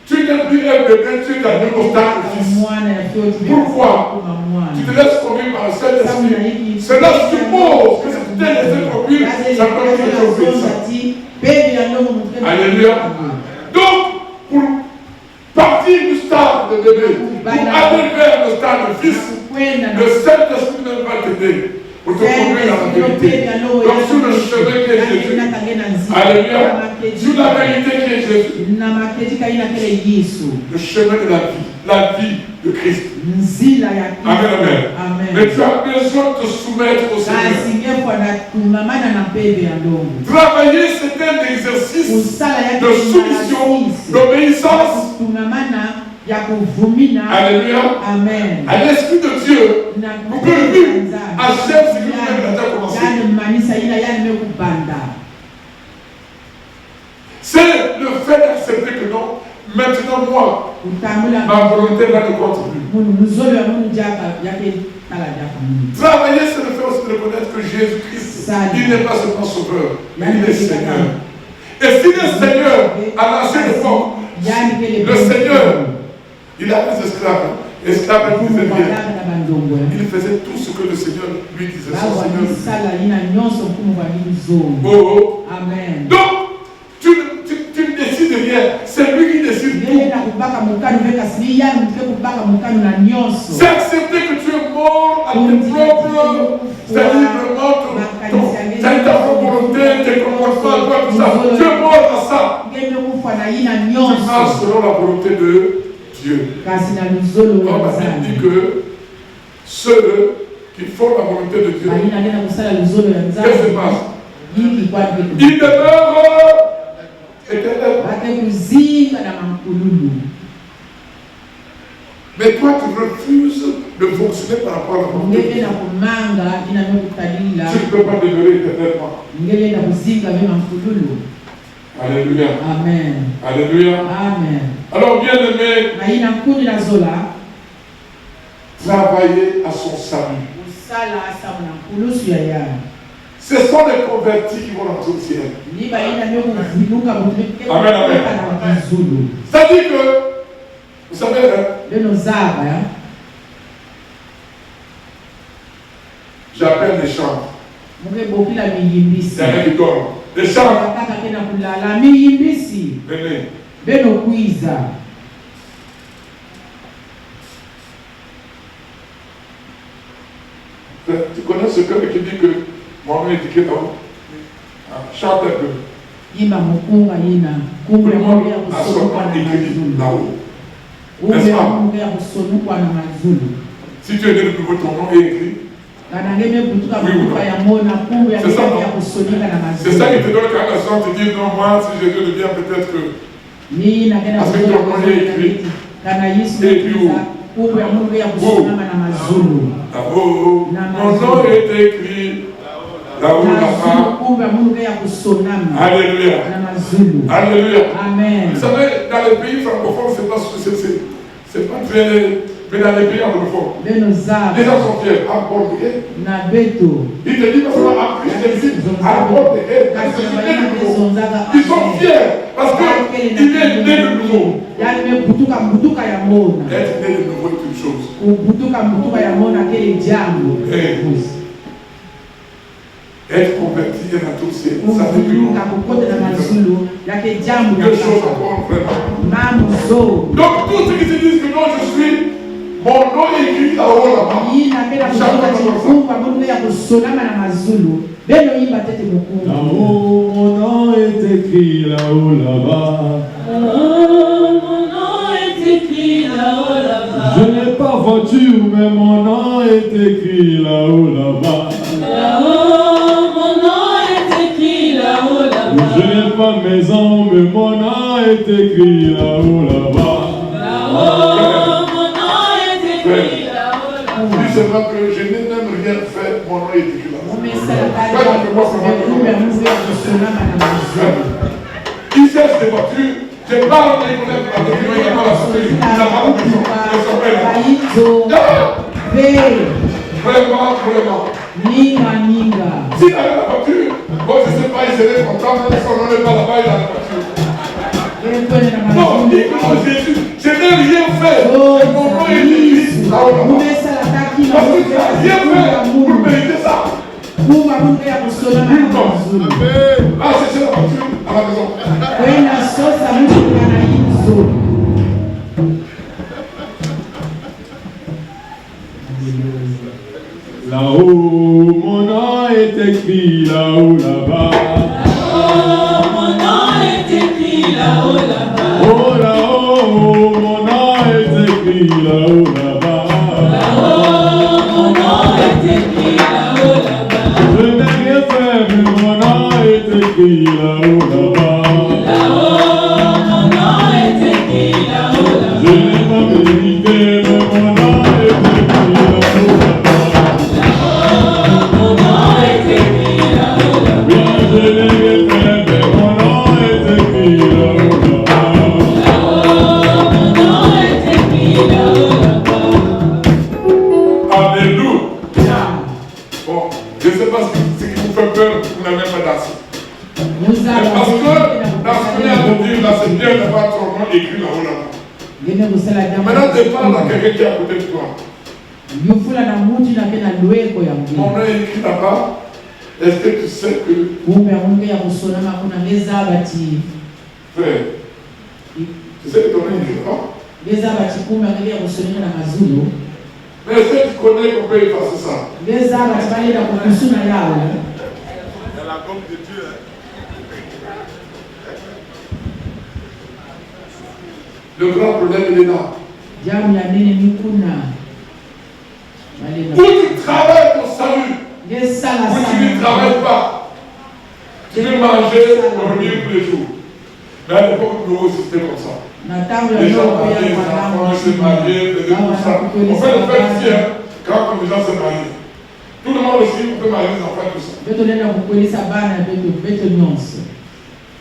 tu n'es plus un bébé, tu es devenu au stade de fils. Pourquoi? Tu te laisses conduire par le Saint-Esprit. Cela suppose que si tu t'es laissé conduire, ça peut être obéissant. Alléluia. Donc, pour partir du stade de bébé, pour aller vers le stade de fils, le Saint-Esprit ne va t'aider pour te conduire dans la vérité. Donc sur le chemin qui est Jésus. Alléluia. Sur la vérité qui est Jésus. Le chemin de la vie de Christ. Amen, amen. Mais tu as besoin de te soumettre au Seigneur. Travailler, c'est un exercice de soumission, d'obéissance. Alléluia. Amen. À l'Esprit de Dieu, pour que lui achève ce que lui-même a commencé. C'est le fait d'accepter que non, maintenant moi, ma volonté là ne compte plus. Travailler, c'est le fait aussi de reconnaître que Jésus-Christ, il n'est pas seulement sauveur, mais il est Seigneur. Et s'il est Seigneur, à l'ancienne époque, le Seigneur, il a des esclaves. Esclaves, il faisait bien. Il faisait tout ce que le Seigneur lui disait. Oh. Amen. Donc, tu ne décides rien. C'est lui qui décide tout. C'est accepter que tu es mort à tes propres. C'est ta volonté, tes comportements, toi, tout ça. Tu es mort à ça. Tu marches selon la volonté de Dieu. On a dit que ceux qui font la volonté de Dieu, qu'est-ce qui se passe? Ils demeurent éternellement. Mais toi, tu refuses de fonctionner par rapport à la volonté de Dieu. Tu ne peux pas demeurer éternellement. Alléluia. Amen. Alléluia. Amen. Alors, bien aimé, travailler à son salut. Ce sont les convertis qui vont rentrer au ciel. Amen, amen. C'est-à-dire que, vous savez, j'appelle les chants. C'est un qui dorment. Les chants. Venez. Tu connais ce cœur qui dit que mon nom est écrit là-haut? Chante un peu. Tout le monde a son nom écrit là-haut. N'est-ce pas? Si tu es né de nouveau, ton nom est écrit. C'est ça qui te donne quand la chance te dit non, moi, si Jésus le vient, peut-être que. Parce que ton nom est écrit. Et puis où? Mon nom est écrit là-haut, là-bas. Alléluia. Alléluia. Amen. Vous savez, dans les pays francophones, c'est pas très. Mais dans les pays anglophones, les gens sont fiers. À bord de guerre. Il te dit parce qu'on a appris à bord de guerre. Ils sont fiers parce qu'il est né de nouveau. Être né de nouveau est une chose. Être converti est un tout ciel. Ça fait plus long. Deux choses encore vraiment. Donc tous ceux qui se disent que non, je suis. Mon nom est écrit là-haut, là-bas. Mon nom est écrit là-haut, là-bas. Je n'ai pas voiture, mais mon nom est écrit là-haut, là-bas. Je n'ai pas maison, mais mon nom est écrit là-haut, là-bas. Dis seulement que je n'ai même rien fait, mon nom est écrit là-bas. Il cherche des voitures, je parle en école avec lui, il n'y a pas la santé, il n'a pas la maison, Vraiment. S'il avait la voiture, bon, je ne sais pas, il serait content, mais son nom n'est pas là-bas, il a la voiture. Non, dis que Jésus, je n'ai rien fait, mon nom est écrit là-haut. Parce que tu n'as rien fait pour mériter ça. Ah, c'est la voiture à la maison. Là-haut, mon nom est écrit là-haut, là-bas. Mon nom est écrit là-haut, là-bas. Oh, là-haut, mon nom est écrit là-haut, là-bas. Mon nom est écrit là-haut, là-bas. Je n'ai rien fait, mais mon nom est écrit là-haut, là-bas. Mon nom est écrit là-haut, là-bas. Je n'ai pas mérité, mais mon nom est écrit là-haut, là-bas. Mon nom est écrit là-haut, là-bas. Oui, je n'ai rien fait, mais mon nom est écrit là-haut, là-bas. parce que dans ce qu'on vient de dire là, c'est bien d'avoir ton nom écrit là-haut là-bas. Maintenant, tu parles à quelqu'un qui est à côté de toi. Mon nom est écrit là-bas. Est-ce que tu sais que... Frère, tu sais que ton nom est écrit là-bas? Mais est-ce que tu connais qu'on peut effacer ça? C'est la gomme de Dieu. Le grand problème, il est là. Où tu travailles pour salut, où tu ne travailles pas, tu veux manger au milieu tous les jours. Mais à l'époque, nous c'était comme ça. Les gens mariés, les enfants se mariaient, faisaient tout ça. On fait le fait ici, hein, quand les gens se marient. Tout le monde aussi peut marier les enfants, tout ça.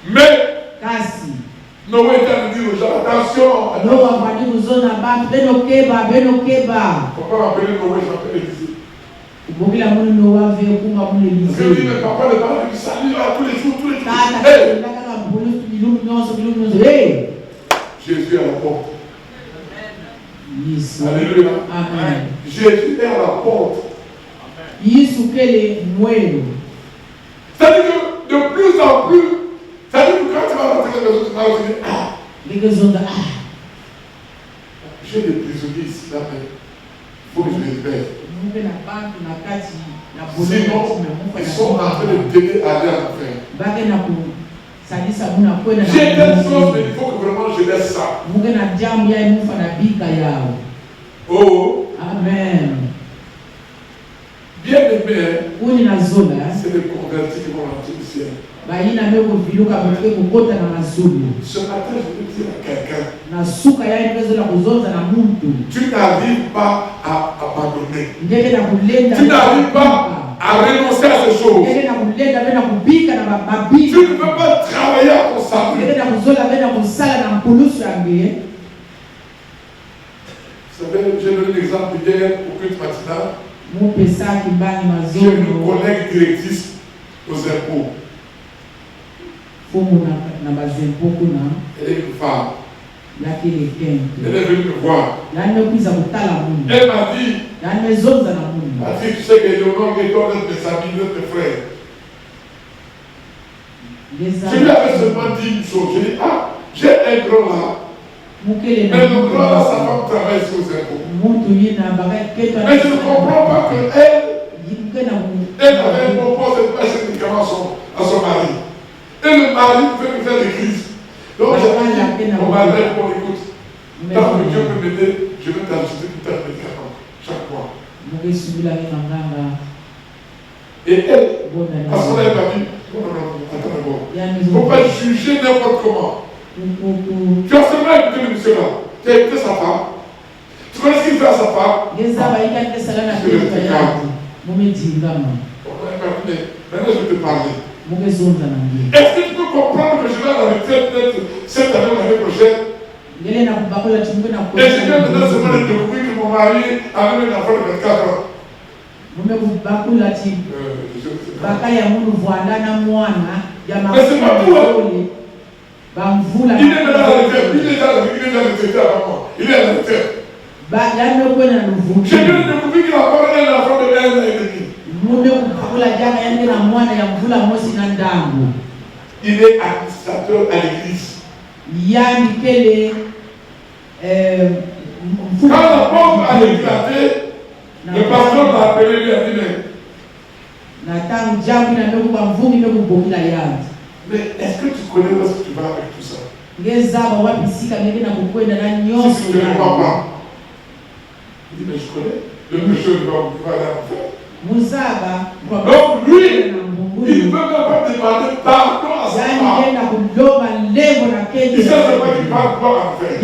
Mais, Noé était à dire aux gens, attention, attention. Pourquoi m'appeler Noé, j'appelle Élisée? Parce que lui, le papa, le papa, il salue tous les jours, tous les jours. Hey! Jésus est à la porte. Alléluia. Amen. Jésus est à la porte. C'est-à-dire que de plus en plus, c'est-à-dire que quand tu vas rentrer dans les autres, tu vas dire, j'ai des prisonniers ici, là, mais il faut que je les libère. Sinon, ils sont en train de t'aider à aller à l'enfer. J'ai des choses, mais il faut que vraiment je laisse ça. Oh. Amen. Bien aimé, c'est les convertis qui vont rentrer du ciel. Ce matin, je veux dire à quelqu'un, tu n'arrives pas à abandonner. Tu n'arrives pas à renoncer à ces choses. Tu ne peux pas travailler à ton salut. Vous savez, j'ai donné l'exemple hier au culte matinal. J'ai une collègue directrice aux impôts. Elle est une femme. Elle est venue me voir. Elle m'a dit, tu sais que Léonore et toi, notre famille, notre frère. Je lui avais seulement dit une chose. Je lui ai dit, j'ai un grand là. Mais le grand là, sa femme travaille sur les impôts. Mais je ne comprends pas qu'elle avait proposé de passer des médicaments à son mari. Et le mari fait me faire des crises. Donc j'ai dit, mon mari, écoute, tant que Dieu peut m'aider, je vais t'ajouter tout un médicament chaque mois. Et elle, à son avis, m'a dit, non, attends d'abord. Il ne faut pas juger n'importe comment. Tu as seulement écouté le monsieur là. Tu as écouté sa femme. Tu connais ce qu'il fait à sa femme. Je le regarde. Maintenant, je vais te parler. Est-ce que tu peux comprendre que je vais à la retraite peut-être cette année ou l'année prochaine? Et je viens maintenant seulement de découvrir que mon mari a même un enfant de 24 ans. Mais c'est pas tout, hein? Il est dans la retraite. Il est dans la retraite avant moi. Il est à la retraite. Je viens de découvrir qu'il a encore un enfant de 1 an et demi. Il est administrateur à l'église. Quand la bombe a éclaté, le pasteur l'a appelé et lui a dit, mais est-ce que tu connais où est-ce que tu vas avec tout ça? Si tu ne le vois pas. Il dit, mais je connais. Le monsieur va aller en faire. Donc lui, il ne peut même pas demander pardon à sa femme. Il sait seulement qu'il va pouvoir en faire.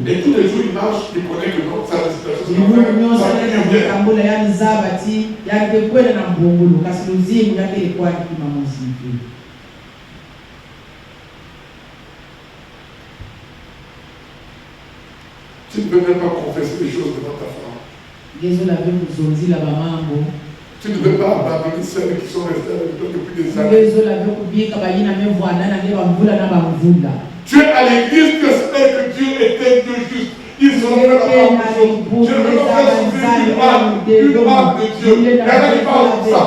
Et tous les jours il marche, il connaît que non, ça tu ne peux même pas confesser les choses devant ta femme. Tu Tu ne veux pas abandonner celles qui sont restées avec toi depuis des années. Tu es à l'église, tu espères que Dieu était Dieu juste. Ils seront là par chose. Je ne veux pas faire souffrir une âme de Dieu. Il y en a qui parlent comme ça.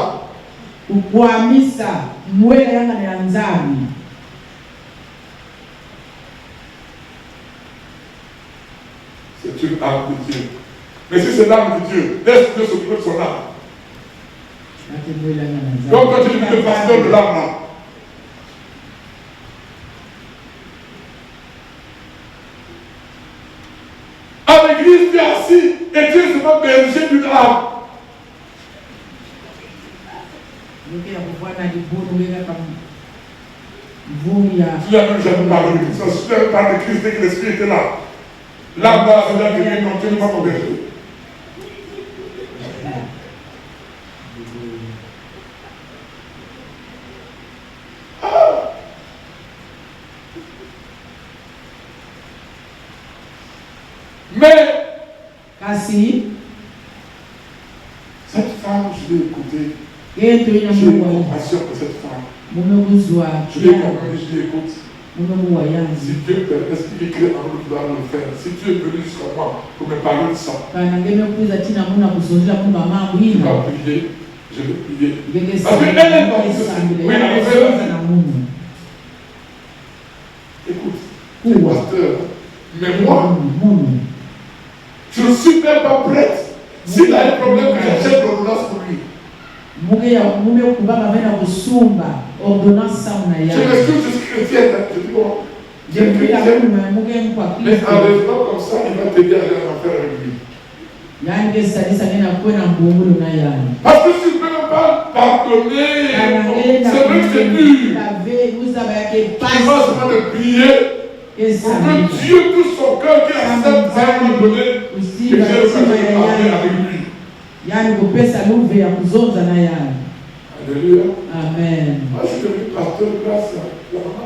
C'est une âme de Dieu. Mais si c'est l'âme de Dieu, laisse Dieu s'occuper de son âme. Donc quand tu dis le pasteur de l'âme là, à l'église tu es assis et tu es seulement berger d'une âme. Tu n'as même jamais parlé de Christ. Si tu n'avais parlé de Christ dès que l'Esprit était là, l'âme là, c'est là que tu n'es pas mon berger. Mais, cette femme, je l'ai écoutée. J'ai compassion pour cette femme. Je l'ai compris, je l'écoute. Si Dieu permet, est-ce qu'il écrit en nous doit le faire? Si tu es venu jusqu'à moi pour me parler de ça, tu vas prier, je vais prier. Parce qu'elle est dans ce oui, écoute, tu es pasteur, mais moi, je ne suis même pas prête. S'il a un problème, que j'achète l'ordonnance pour lui. Je m'excuse, je suis chrétienne. Je dis bon, je suis chrétienne. Mais en raisonnant comme ça, il va t'aider à aller en enfer avec lui. Parce que si tu ne peux même pas pardonner, c'est vrai que c'est dur. Tu vas seulement de prier. Pour que Dieu touche son cœur qui accepte à un moment donné que Dieu va parler avec lui. Alléluia. Amen. Moi, je suis devenu pasteur grâce à la maman.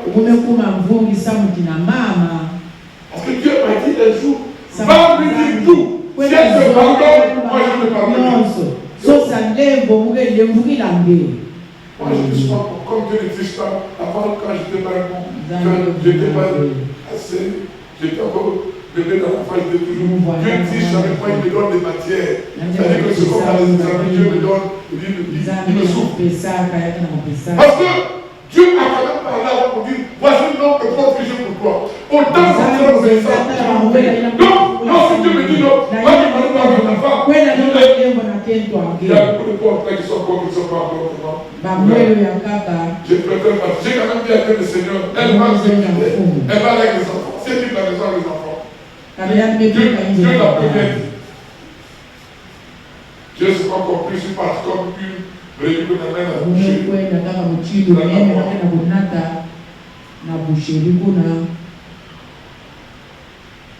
Parce que Dieu m'a dit un jour, va lui dire tout. Si elle te pardonne, moi je te pardonne. Moi, je ne suis pas comme Dieu n'existe pas. Avant, quand j'étais pas bon, j'étais pas assez, j'étais encore bébé dans la face de toujours. Dieu dit, chaque fois, il me donne des matières. C'est-à-dire que ce qu'on a les examens, Dieu me donne, il me souffle. Parce que Dieu a quand même parlé avant pour dire, voici le nom de propre que j'ai pour toi. Autant que tu as obéissant. Donc, non, si Dieu me dit non, moi je ne parle pas avec ta femme. Il y a beaucoup de portes qui sont encore, qui ne sont pas encore. Je préfère pas. J'ai quand même dit à Dieu le Seigneur, elle va s'occuper. Elle va avec les enfants. C'est qui la maison les enfants. Dieu l'a peut-être dit. Dieu s'est pas compris, je suis parti comme une réunion de la main à boucher.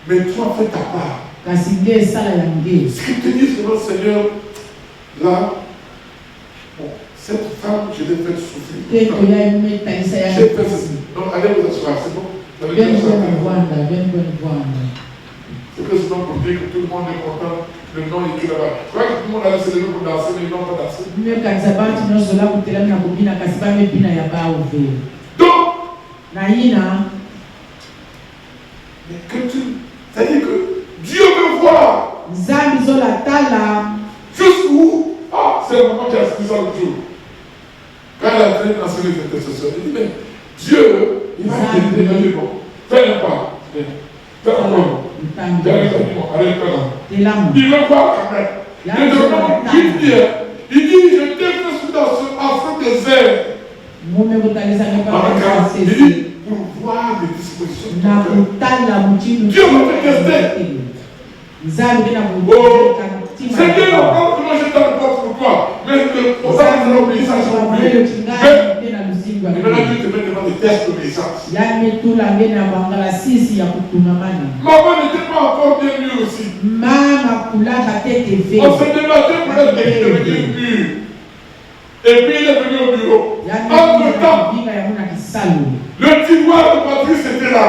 Mais toi, fais ta part. Ce qui te dit que notre Seigneur, là, bon, cette femme, je l'ai fait souffrir. J'ai fait ceci. Donc, allez vous asseoir, c'est bon? C'est que sinon, pour dire que tout le monde est content, le nom est écrit là-bas. Je crois que tout le monde a laissé les gens pour danser, mais ils n'ont pas dansé. Donc, c'est-à-dire que Dieu veut voir jusqu'où. Ah, c'est le moment qui a dit ça l'autre jour. Quand elle a traité dans les intercesseurs, il dit, mais Dieu, il va t'aider, bon, fais un pas. Fais un pas. Il veut voir quand même. Il dit, je t'ai fait dans ce afin désert. Il dit, pour voir les dispositions de ton cœur. Dieu va te tester. C'est bien d'apprendre comment je t'en porte pour toi. Mais on va faire l'obéissance pour lui. Mais maintenant Dieu te met devant des tests d'obéissance. Maman n'était pas encore bien mûre aussi. On s'est débattu pour être devenir mûr. Et puis il est venu au bureau. Entre-temps, le tiroir de Patrice était là.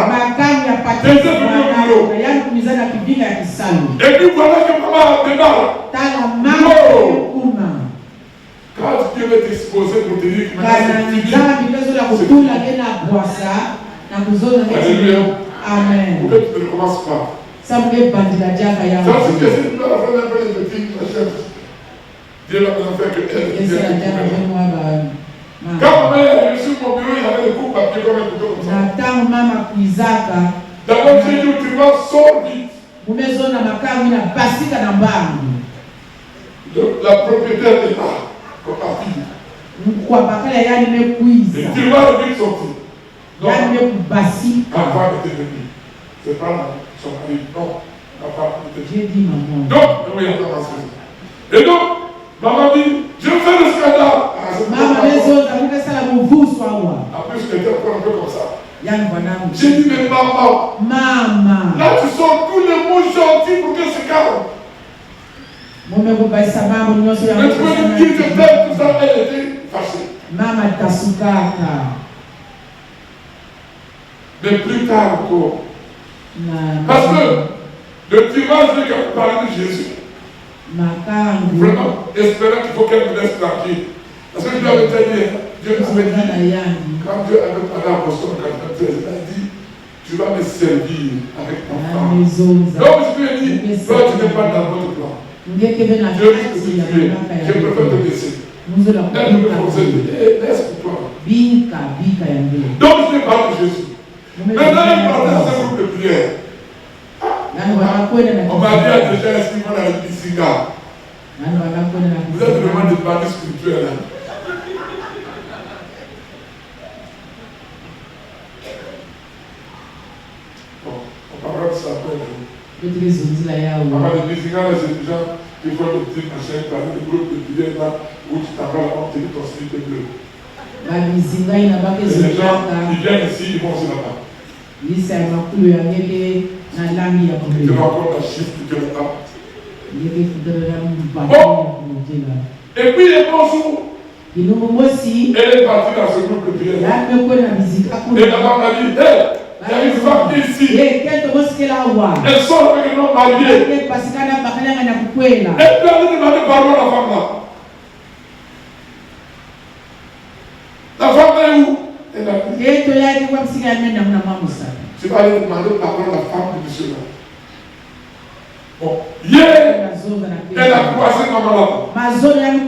Il était venu au bureau. Et puis voilà que maman a démarré. Dieu veut t'exposer pour te dire que Alléluia. Amen. Pourquoi tu ne commences pas? Ça, c'est que si tu peux la faire un peu les petits, Dieu va nous faire que elle. Quand ma mère est sur mon bureau, il y avait le coup de papier comme un couteau comme ça. D'abord, j'ai dit, tu vas sortir. La propriétaire est là, comme partie. Et tu vas vite sortir. Non, ma femme était venue. C'est pas son mari. Non, ma femme était venue. Donc, oui, et donc, maman dit, je fais le scandale. En plus, j'étais encore un peu comme ça. J'ai dit, mais maman, là tu sors tous les mots gentils pour que c'est calme. Mais tu peux dire qu'il te t'aime, tout ça, elle était fâchée. Mais plus tard encore. Parce que le dimanche, je vais parler de Jésus. Vraiment, espérant qu'il faut qu'elle me laisse tranquille. Parce que je lui avais dit, Dieu m'avait dit, quand Dieu avait parlé à Boston en 93, il a dit, tu vas me servir avec ta femme. Donc je lui ai dit, toi tu n'es pas dans votre plan. Dieu risque de te tuer. Je préfère te laisser. Laisse pour toi. Donc je vais parler de Jésus. Maintenant, il partait dans un groupe de prière. On m'a dit déjà, est-ce qu'il va dans le Bisinga? Vous êtes vraiment des partis spirituels. Hein? Bon, on parlera de ça après. Le Bisinga, c'est des gens qui font le petit machin, le groupe de prière là, où tu t'envoies là-bas, tu dis ton slip bleu. Les gens qui viennent ici, ils vont aussi là-bas. Tu rencontres la chiffre que tu as. Bon. Et puis les bons jours, elle est partie dans ce groupe de prière. Et la femme a dit, hey, il y a une femme ici. Elle sort avec un homme marié. Elle peut aller demander pardon à la femme là. La femme est où? Elle a dit, tu vas aller demander pardon à la femme de monsieur là. Bon, hier, elle a croisé maman là.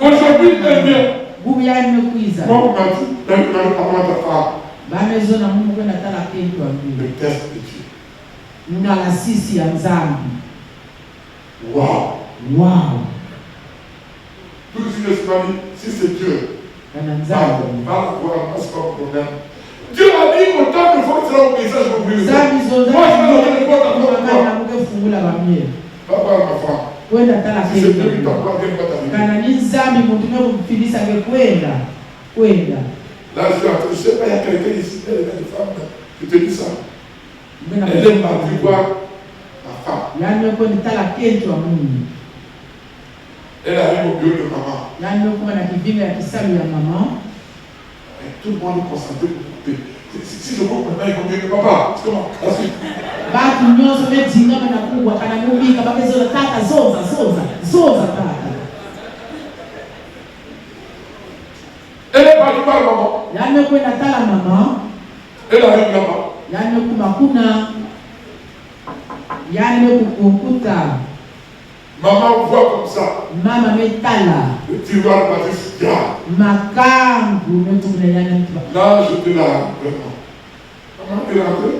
Aujourd'hui, elle vient. Bon, on m'a dit, elle a demandé pardon à ta femme. Le test de Dieu. Wow. Tout de suite, je me suis dit, si c'est Dieu, va voir, c'est pas un problème. Dieu a dit autant de fois que tu seras obéissant, je m'oublie. Moi, je vais donner le porte à toi. Papa, ma femme. Si c'est Dieu qui t'envoie, viens pas t'arriver. Là, je sais pas, il y a quelqu'un ici, il y a une femme, je te dis ça. Elle est partie voir ma femme. Elle arrive au bureau de maman. Et tout le monde est concentré pour écouter. Si je vois maintenant, ils vont dire, papa, comment? Elle est partie voir maman. Elle arrive là-bas. Maman voit comme ça. Le tiroir va se garder. Là, j'étais là, vraiment. Maman est rentrée.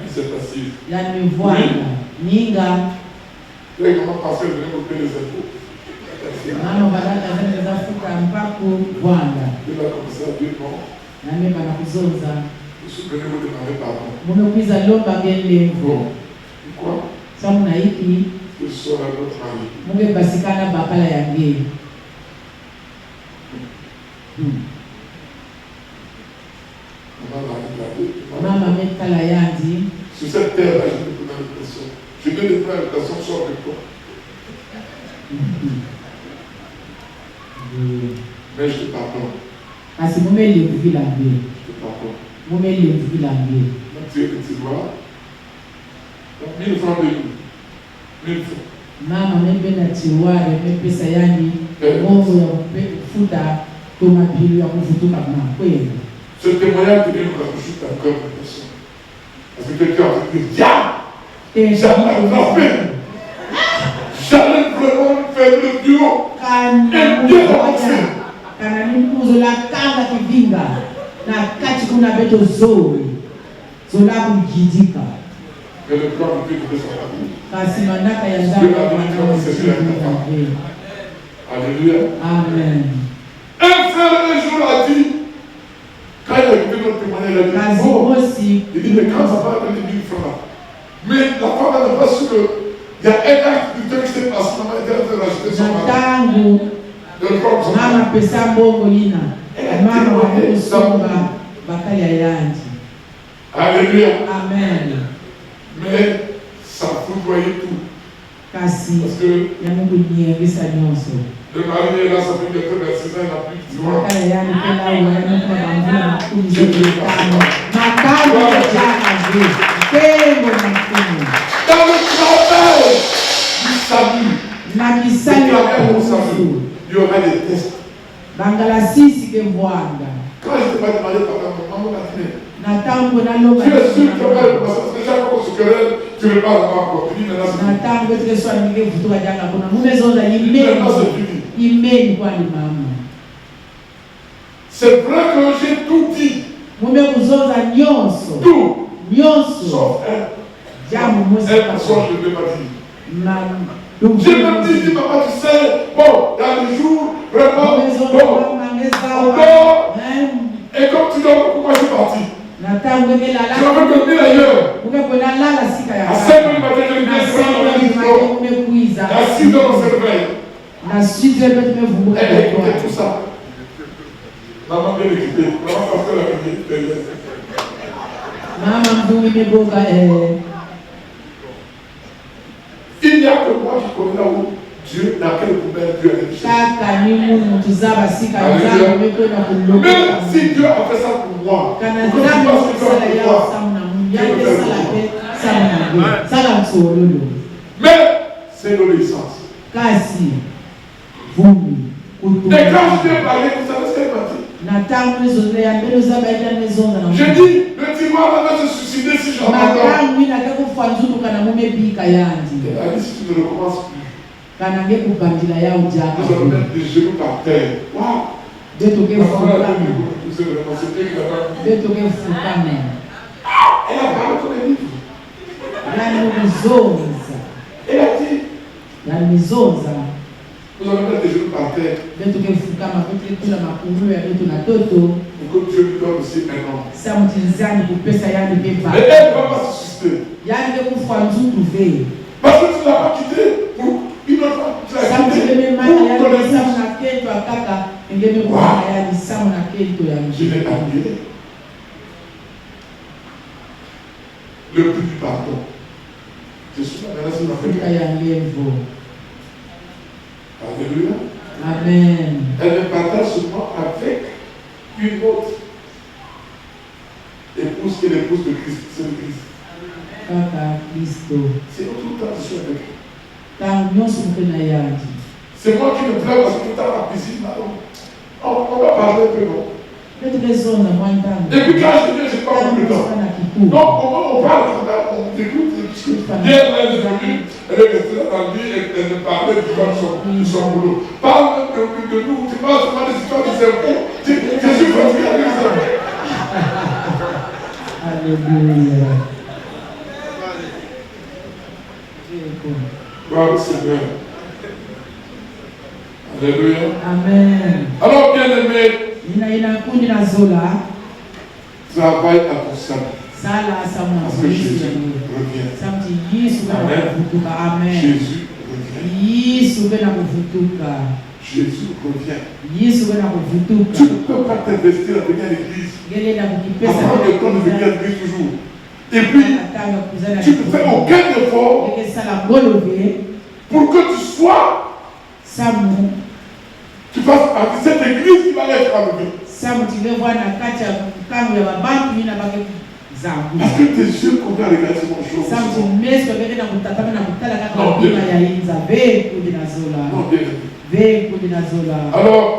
Elle s'est assise. Et comment passer venir vous payer les impôts? Il a commencé à dire non. Je suis venu vous demander pardon. Pourquoi? Je suis à notre mari. Sur cette terre-là, je vais te donner l'impression. Je vais te donner l'impression que sort de toi. Mais je te pardonne. Je te pardonne. Donc tu es le tiroir. Donc 1000 francs de lui. 1000 francs. Mama mebena tiware mepesa yani mongo ya kufuta tomapili ya kufutuka na kweli. Ce témoignage devient nous rafraîchir ta cœur de personne. Parce que quelqu'un a dit, j'allais vraiment faire le duo. Et Dieu l'a fait. Kana nimkuzo la kanga kivinga na kati kuna beto zuri. Zola kujidika. Et le plan de Dieu devait s'accomplir. Kasi manaka ya Dieu a donné comme c'est celui avec ta femme. Alléluia. Amen. Un frère un jour a dit, quand il a écouté notre témoignage, il a dit, oh, il dit, mais quand ça va donner 1000 francs, mais la femme n'a pas su qu'il y a un acte du temps qui s'est passé, maman était en train de racheter son mari. Mama pesa mbongo lina. Mama wakusomba bakali ayandi. Alléluia. Amen. Mais ça foudroyait tout. Kasi parce que ya Mungu nyengisa nyonso. Le mari est là, ça fait bientôt 26 ans, il n'a plus de joie. Bakali ayandi pela wayana kwa bambula makumi zote tano. Makali ya jana je. Tembo na mkumi. Dans le travail du salut. Na kisani wa kuhusu. Il y aura des tests. Bangala sisi ke mwanga. Quand je t'ai pas demandé papa, maman m'a dit, na tango na loba. Tu es sûr que tu vas le passer, parce que chaque fois qu'on se querelle, tu ne parles pas encore. Tu dis maintenant c'est fini. Na tango tu es soit nige kutoka janga kuna mumezoza imeni kwa ni mama. C'est vrai que j'ai tout dit. Mumekuzoza nyonso. Tout. Nyonso. Sauf un. Jamu Un mensonge je ne vais pas dire. J'ai même dit, maman, tu sais, bon, il y a des jours, vraiment, bon, et comme tu dors, pourquoi je suis parti? Tu vas me dormir ailleurs. À 5 heures du matin, je me dis, à 6 heures, on se réveille. Elle écoutait tout ça. Maman bien écoutée. Maman parce que la il n'y a que moi qui connais là où Dieu, dans quelle poubelle Dieu a été cherché. Même si Dieu a fait ça pour moi, pour que tu fasses ce que tu as pour moi, mais c'est l'obéissance. Et quand je t'ai parlé, vous savez ce qu'elle m'a dit? Je dis, le tiroir va se suicider si je m'entends. Elle a dit, si tu ne recommences plus, nous allons mettre des genoux par terre. Waouh! Elle a parlé comme elle dit. Elle a dit, nous allons mettre des genoux par terre. Pour que Dieu lui donne aussi un nom. Mais elle ne va pas se suicider. Parce que tu ne l'as pas quitté pour une autre femme. Tu l'as quitté pour ton épouse. Je l'ai admiré. Le plus du pardon. Je suis là, maintenant c'est ma fête. Alléluia. Amen. Elle me partage seulement avec une autre épouse qui est l'épouse de Christ. C'est le Christ. C'est tout le temps je suis avec elle. C'est moi qui me plains parce que tout le temps la piscine, on va parler un peu, non? Et puis quand je viens, je n'ai pas beaucoup de temps. Donc on parle, on écoute, on discute. Hier, elle est venue, elle est restée dans le lit et elle me parlait du corps de son boulot. Parle de nous, tu parles seulement des histoires de cerveau. Je suis fatigué avec ça. Alléluia. Gloire au Seigneur. Alléluia. Amen. Alors, bien aimé, travaille à ton salut. Parce que Jésus revient. Amen. Jésus revient. Jésus revient. Tu ne peux pas t'investir à venir à l'église. Avoir le temps de venir à l'église toujours. Et puis, tu ne fais aucun effort pour que tu sois, tu fasses partie de cette église qui va être enlevée. Est-ce que tes yeux qu'on a regardé sur mon jour? Non, bien. Alors,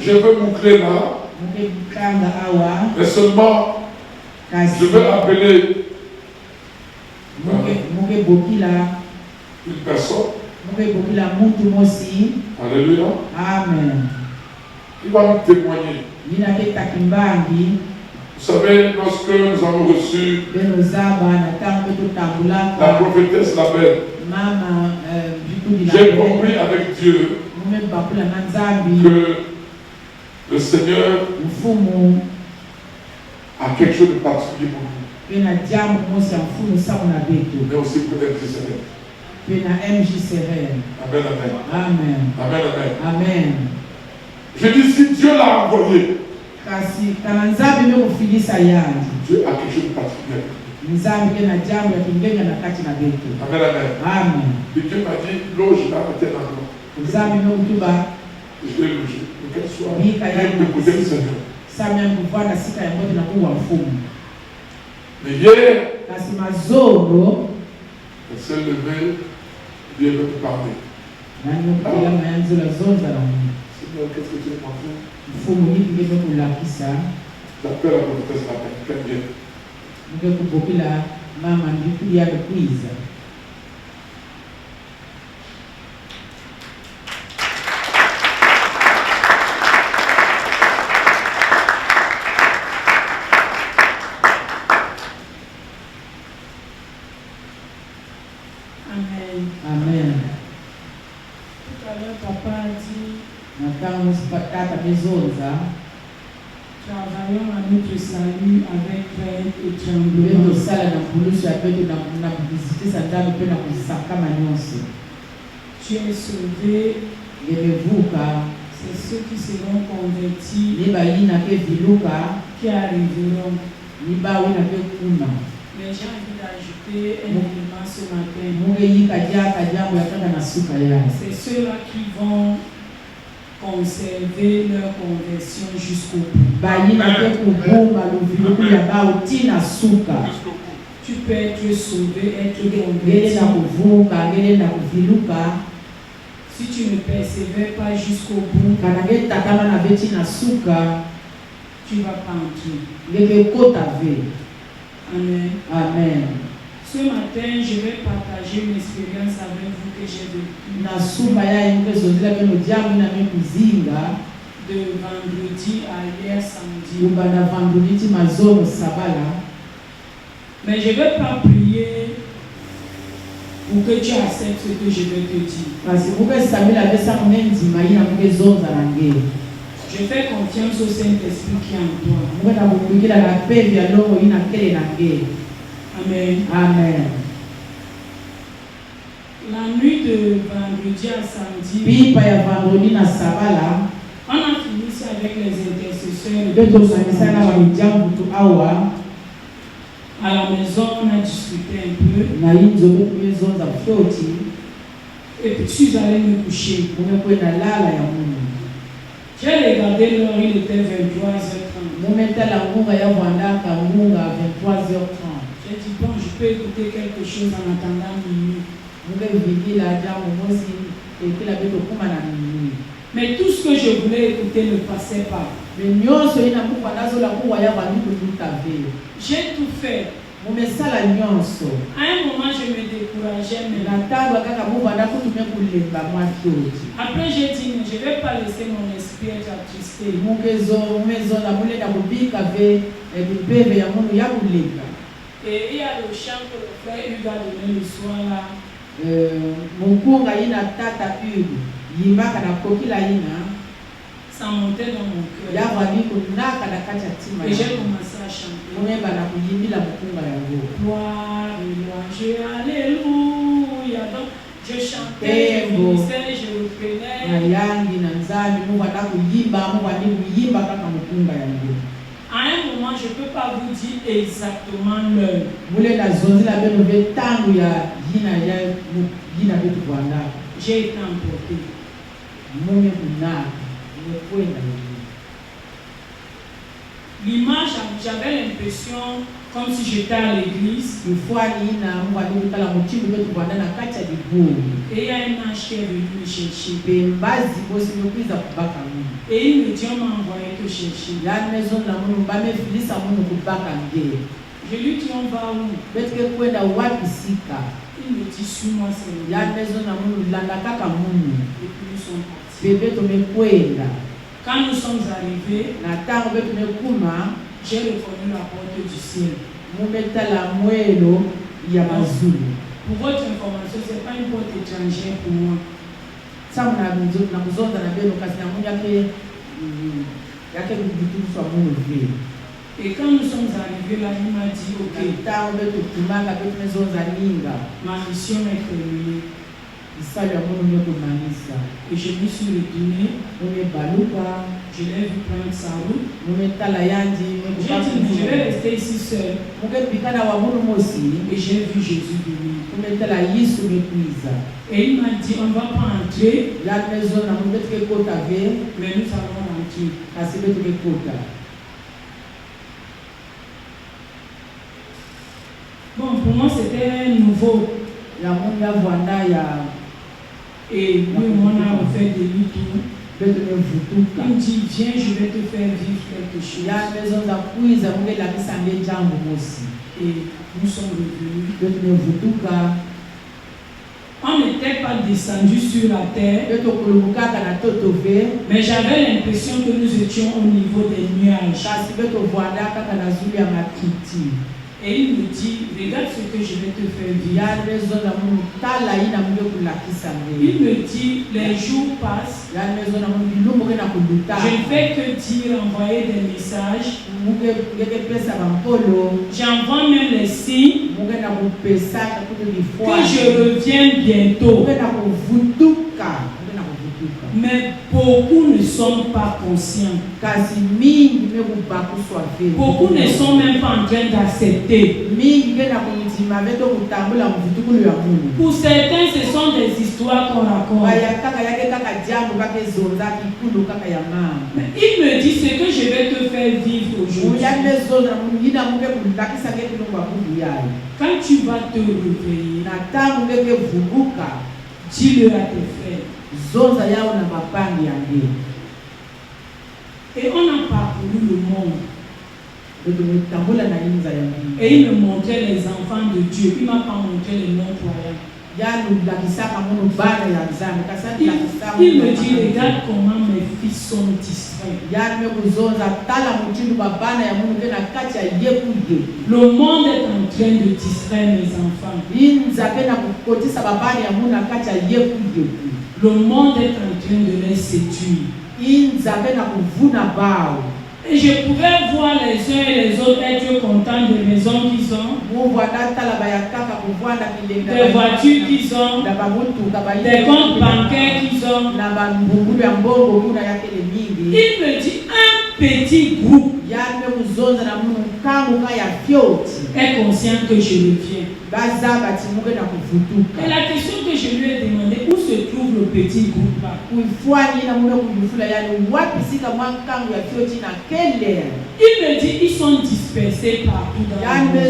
je veux boucler là. Mais seulement, je veux appeler une personne. Alléluia. Amen. Il va nous témoigner. Vous savez, lorsque nous avons reçu la prophétesse Labelle, j'ai compris avec Dieu que le Seigneur a quelque chose de particulier pour nous. Mais aussi pour MJCRL. Amen, amen. Amen. Amen, amen. Amen. Je dis, si Dieu l'a envoyé, Dieu a quelque chose de particulier. Amen, amen. Et Dieu m'a dit, loge là, maintenant. Je l'ai logé. Quel soit le côté du Seigneur. Mais hier, elle s'est levée, Dieu veut te parler. Seigneur, qu'est-ce que tu veux m'en faire? J'appelle la prophétesse la peine, qu'elle vienne. Amen. Tout à l'heure, papa a dit, travaillons à notre salut avec crainte et tremblement. Tu es sauvé. C'est ceux qui seront convertis qui arriveront. Mais j'ai envie d'ajouter un élément ce matin. C'est ceux-là qui vont conserver leur conversion jusqu'au bout. Tu peux être sauvé, être converti. Si tu ne persévères pas jusqu'au bout, tu ne vas pas entrer. Amen. Amen. Ce matin, je vais partager une expérience avec vous que j'ai vécue. De vendredi à hier samedi. Mais je ne vais pas prier pour que tu acceptes ce que je vais te dire. Je fais confiance au Saint-Esprit qui est en toi. Amen. Amen. La nuit de vendredi à samedi, on a fini ça avec les intercesseurs. À la maison, on a discuté un peu. Et puis, je suis allé me coucher. J'ai regardé l'heure, il était 23h30. J'ai dit, bon, je peux écouter quelque chose en attendant minuit. Mais tout ce que je voulais écouter ne passait pas. J'ai tout fait. À un moment, je me décourageais. Après, j'ai dit, mais je ne vais pas laisser mon esprit être attristé. Et il y a le chant que le frère Hugues a donné le soir là. Ça montait dans mon cœur. Et j'ai commencé à chanter. Gloire et louange, alléluia. Donc, je chantais, je finissais, je reprenais. À un moment, je ne peux pas vous dire exactement l'heure. J'ai été emporté. L'image j'avais l'impression comme si j'étais à l'église. Et il y a un ange qui est venu me chercher. Et il me dit, on m'a envoyé te chercher. Je lui dis, on va où? Il me dit, suis-moi, Seigneur. Et puis nous sommes partis. Quand nous sommes arrivés, j'ai reconnu la porte du ciel. Pour votre information, ce n'est pas une porte étrangère pour moi. Et quand nous sommes arrivés là, il m'a dit, ok, ma mission est terminée. Et je me suis retourné, je l'ai vu prendre sa route. J'ai dit, je vais rester ici seul. Et j'ai vu Jésus venir. Et il m'a dit, on ne va pas entrer, mais nous allons rentrer. Bon, pour moi c'était nouveau. Et lui, on a fait des nuits tout. Il me dit, viens, je vais te faire vivre quelque chose. Et nous sommes revenus. On n'était pas descendu sur la terre, mais j'avais l'impression que nous étions au niveau des nuages. Et il me dit, regarde ce que je vais te faire vivre. Il me dit, les jours passent. Je ne fais que dire, envoyer des messages. J'envoie même les signes que je reviens bientôt. Mais beaucoup ne sont pas conscients. Beaucoup ne sont même pas en train d'accepter. Pour certains, ce sont des histoires qu'on raconte. Mais il me dit ce que je vais te faire vivre aujourd'hui. Quand tu vas te réveiller, dis-le à tes frères. Et on a parcouru le monde. Et il me montrait les enfants de Dieu. Il ne m'a pas montré les non-croyants. Il me dit, regarde comment mes fils sont distraits. Le monde est en train de distraire mes enfants. Le monde est en train de les séduire. Et je pouvais voir les uns et les autres être contents des maisons qu'ils ont, des voitures qu'ils ont, des comptes bancaires qu'ils ont. Il me dit, un petit groupe est conscient que je reviens. Et la question que je lui ai demandé, où se trouve le petit groupe là? Il me dit, ils sont dispersés partout dans le monde.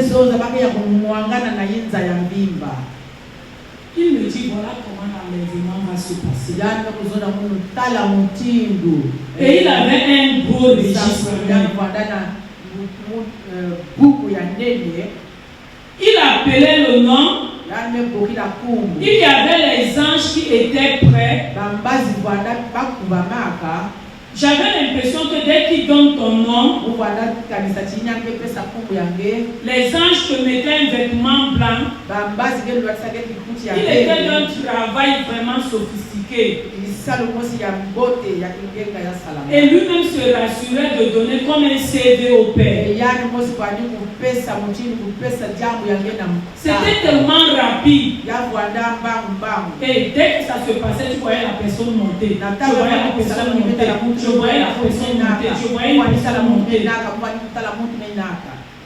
Il me dit, voilà comment l'enlèvement va se passer. Et il avait un gros registre. Il appelait le nom. Il y avait les anges qui étaient prêts. J'avais l'impression que dès qu'il donne ton nom, les anges te mettaient un vêtement blanc. Il était d'un travail vraiment sophistiqué. Et lui-même se rassurait de donner comme un CV au Père. C'était tellement rapide. Et dès que ça se passait, tu voyais la personne monter. Tu voyais la personne monter. Je voyais la personne monter. Je voyais une personne monter.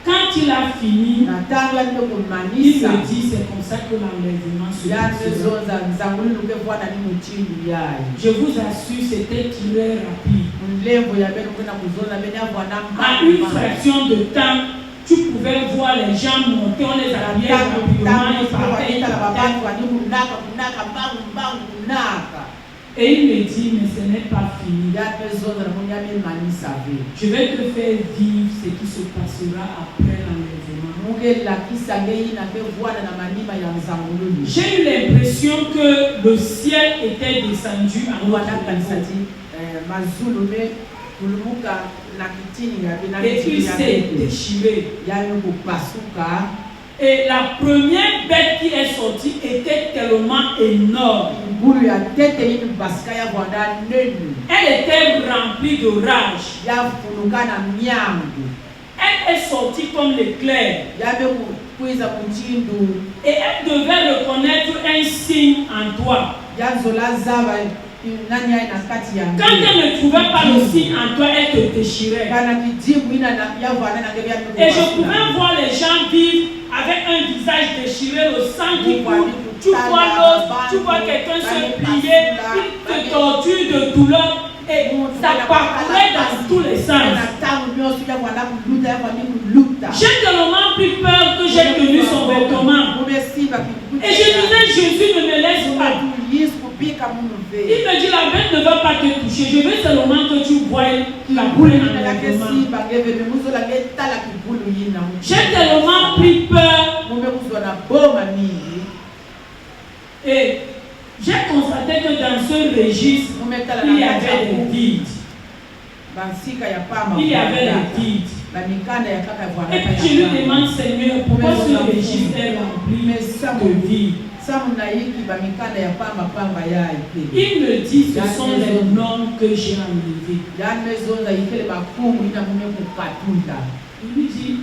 Quand il a fini, il me dit c'est comme ça que l'enlèvement se passe. Je vous assure, c'était très rapide. À une fraction de temps, tu pouvais voir les gens monter, on les habillait rapidement, ils partaient. Et il me dit, mais ce n'est pas fini. Je vais te faire vivre ce qui se passera après l'enlèvement. J'ai eu l'impression que le ciel était descendu à moi. Et il s'est déchiré. Et la première bête qui est sortie était tellement énorme. Elle était remplie de rage. Elle est sortie comme l'éclair. Et elle devait reconnaître un signe en toi. Quand elle ne trouvait pas le signe en toi, elle te déchirait. Et je pouvais voir les gens vivre avec un visage déchiré, le sang qui coule. Tu vois l'os, tu vois quelqu'un se plier, il te torture de douleur. Et ça parcourait dans tous les sens. J'ai tellement pris peur que j'ai tenu son vêtement. Et je disais, Jésus ne me laisse pas. Il me dit, la bête ne va pas te toucher. Je veux seulement que tu voies la boule dans la vêtement. J'ai tellement pris peur. Et j'ai constaté que dans ce registre, il y avait des guides. Il y avait des guides. Et puis je lui demande, Seigneur, pourquoi ce registre est rempli de vides? Il me dit, ce sont les noms que j'ai enlevés. Il me dit,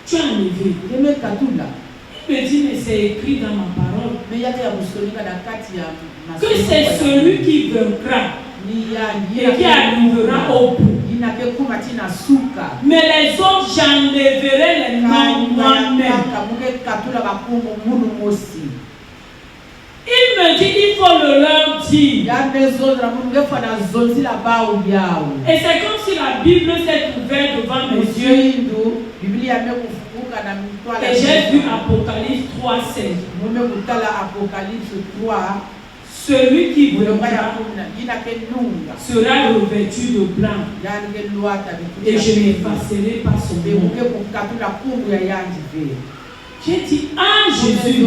tu as enlevé. Il me dit, mais c'est écrit dans ma parole que c'est celui qui vaincra et qui arrivera au bout. Mais les autres, j'enlèverai les noms moi-même. Il me dit, il faut le leur dire. Et c'est comme si la Bible s'est ouverte devant mes yeux. Et j'ai vu Apocalypse 3:16. Celui qui vaincra sera revêtu de blanc. Et je m'effacerai par son nom. J'ai dit, ah Jésus.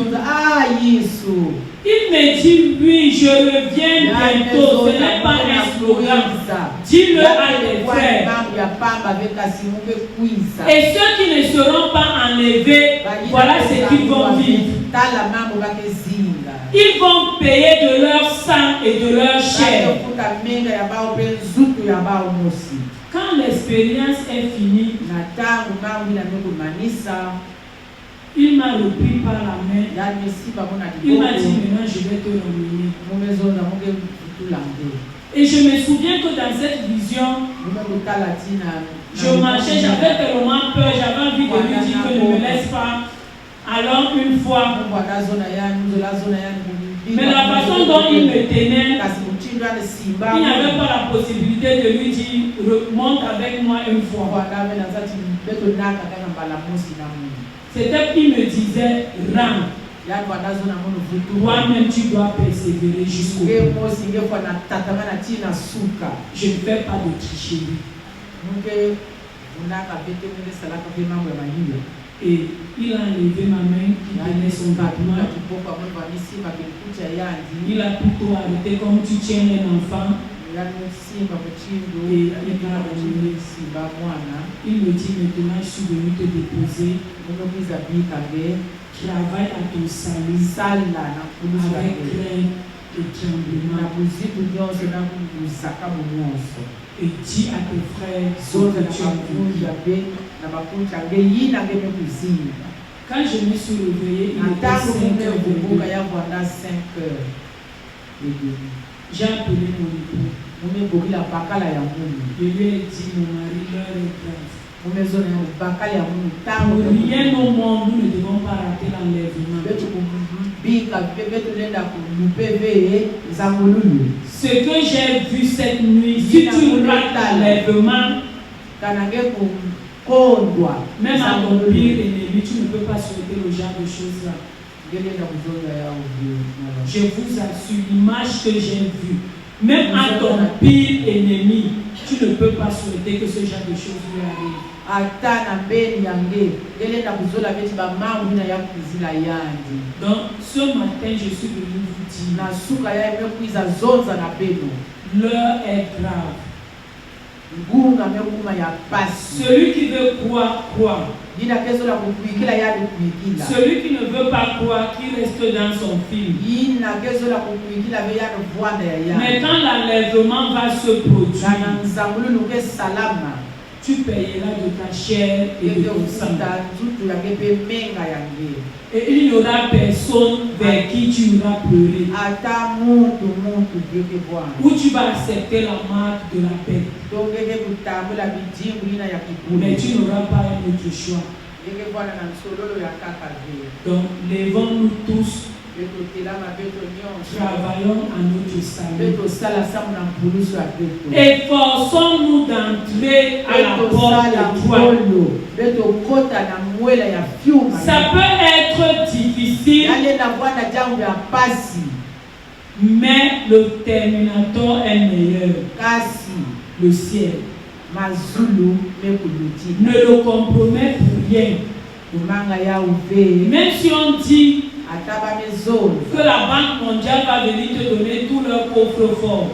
Il me dit, oui, je reviens bientôt. Ce n'est pas un slogan. Dis-le à tes frères. Et ceux qui ne seront pas enlevés, voilà ce qu'ils vont vivre. Ils vont payer de leur sang et de leur chair. Quand l'expérience est finie, il m'a repris par la main. Il m'a dit, maintenant je vais te ramener. Et je me souviens que dans cette vision, je marchais, j'avais tellement peur, j'avais envie de lui dire que ne me laisse pas. Alors une fois, mais la façon dont il me tenait, il n'y avait pas la possibilité de lui dire, remonte avec moi une fois. C'était qu'il me disait, rends. Toi-même, tu dois persévérer jusqu'au bout. Je ne fais pas de tricherie. Et il a enlevé ma main qui tenait son vêtement. Il a plutôt arrêté comme tu tiens un enfant. Et il m'a ramené. Il me dit maintenant, je suis venu te déposer. Travaille à ton salut avec crainte et tremblement. Et dis à tes frères ce que tu as vu. Quand je me suis réveillé, il était 5h. J'ai appelé mon époux. Je lui ai dit, mon mari, l'heure est grave. Pour rien au monde, nous ne devons pas rater l'enlèvement. Ce que j'ai vu cette nuit, si tu rates l'enlèvement, même à ton pire ennemi, tu ne peux pas souhaiter le genre de choses là. Je vous assure, l'image que j'ai vue, même à ton pire ennemi, tu ne peux pas souhaiter que ce genre de choses lui arrive. Donc, ce matin, je suis venu vous dire, l'heure est grave. Celui qui veut croire, croit. Celui qui ne veut pas croire, qui reste dans son film. Mais quand l'enlèvement va se produire, tu payeras de ta chair et de ton sang. Et il n'y aura personne vers qui tu iras pleurer. Où tu vas accepter la marque de la paix. Mais tu n'auras pas un autre choix. Donc, levons-nous tous. Travaillons à notre salut. Efforçons-nous d'entrer à la porte de toi. Ça peut être difficile, mais le terminateur est meilleur. Le ciel. Ne le compromet pour rien. Même si on dit que la Banque mondiale va venir te donner tout leur coffre-fort,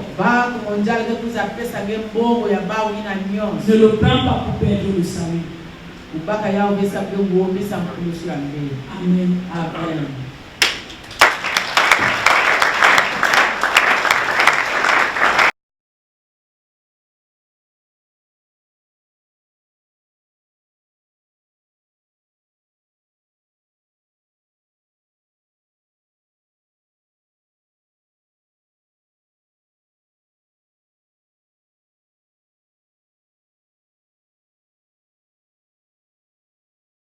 ne le prends pas pour perdre le salut. Amen. Amen.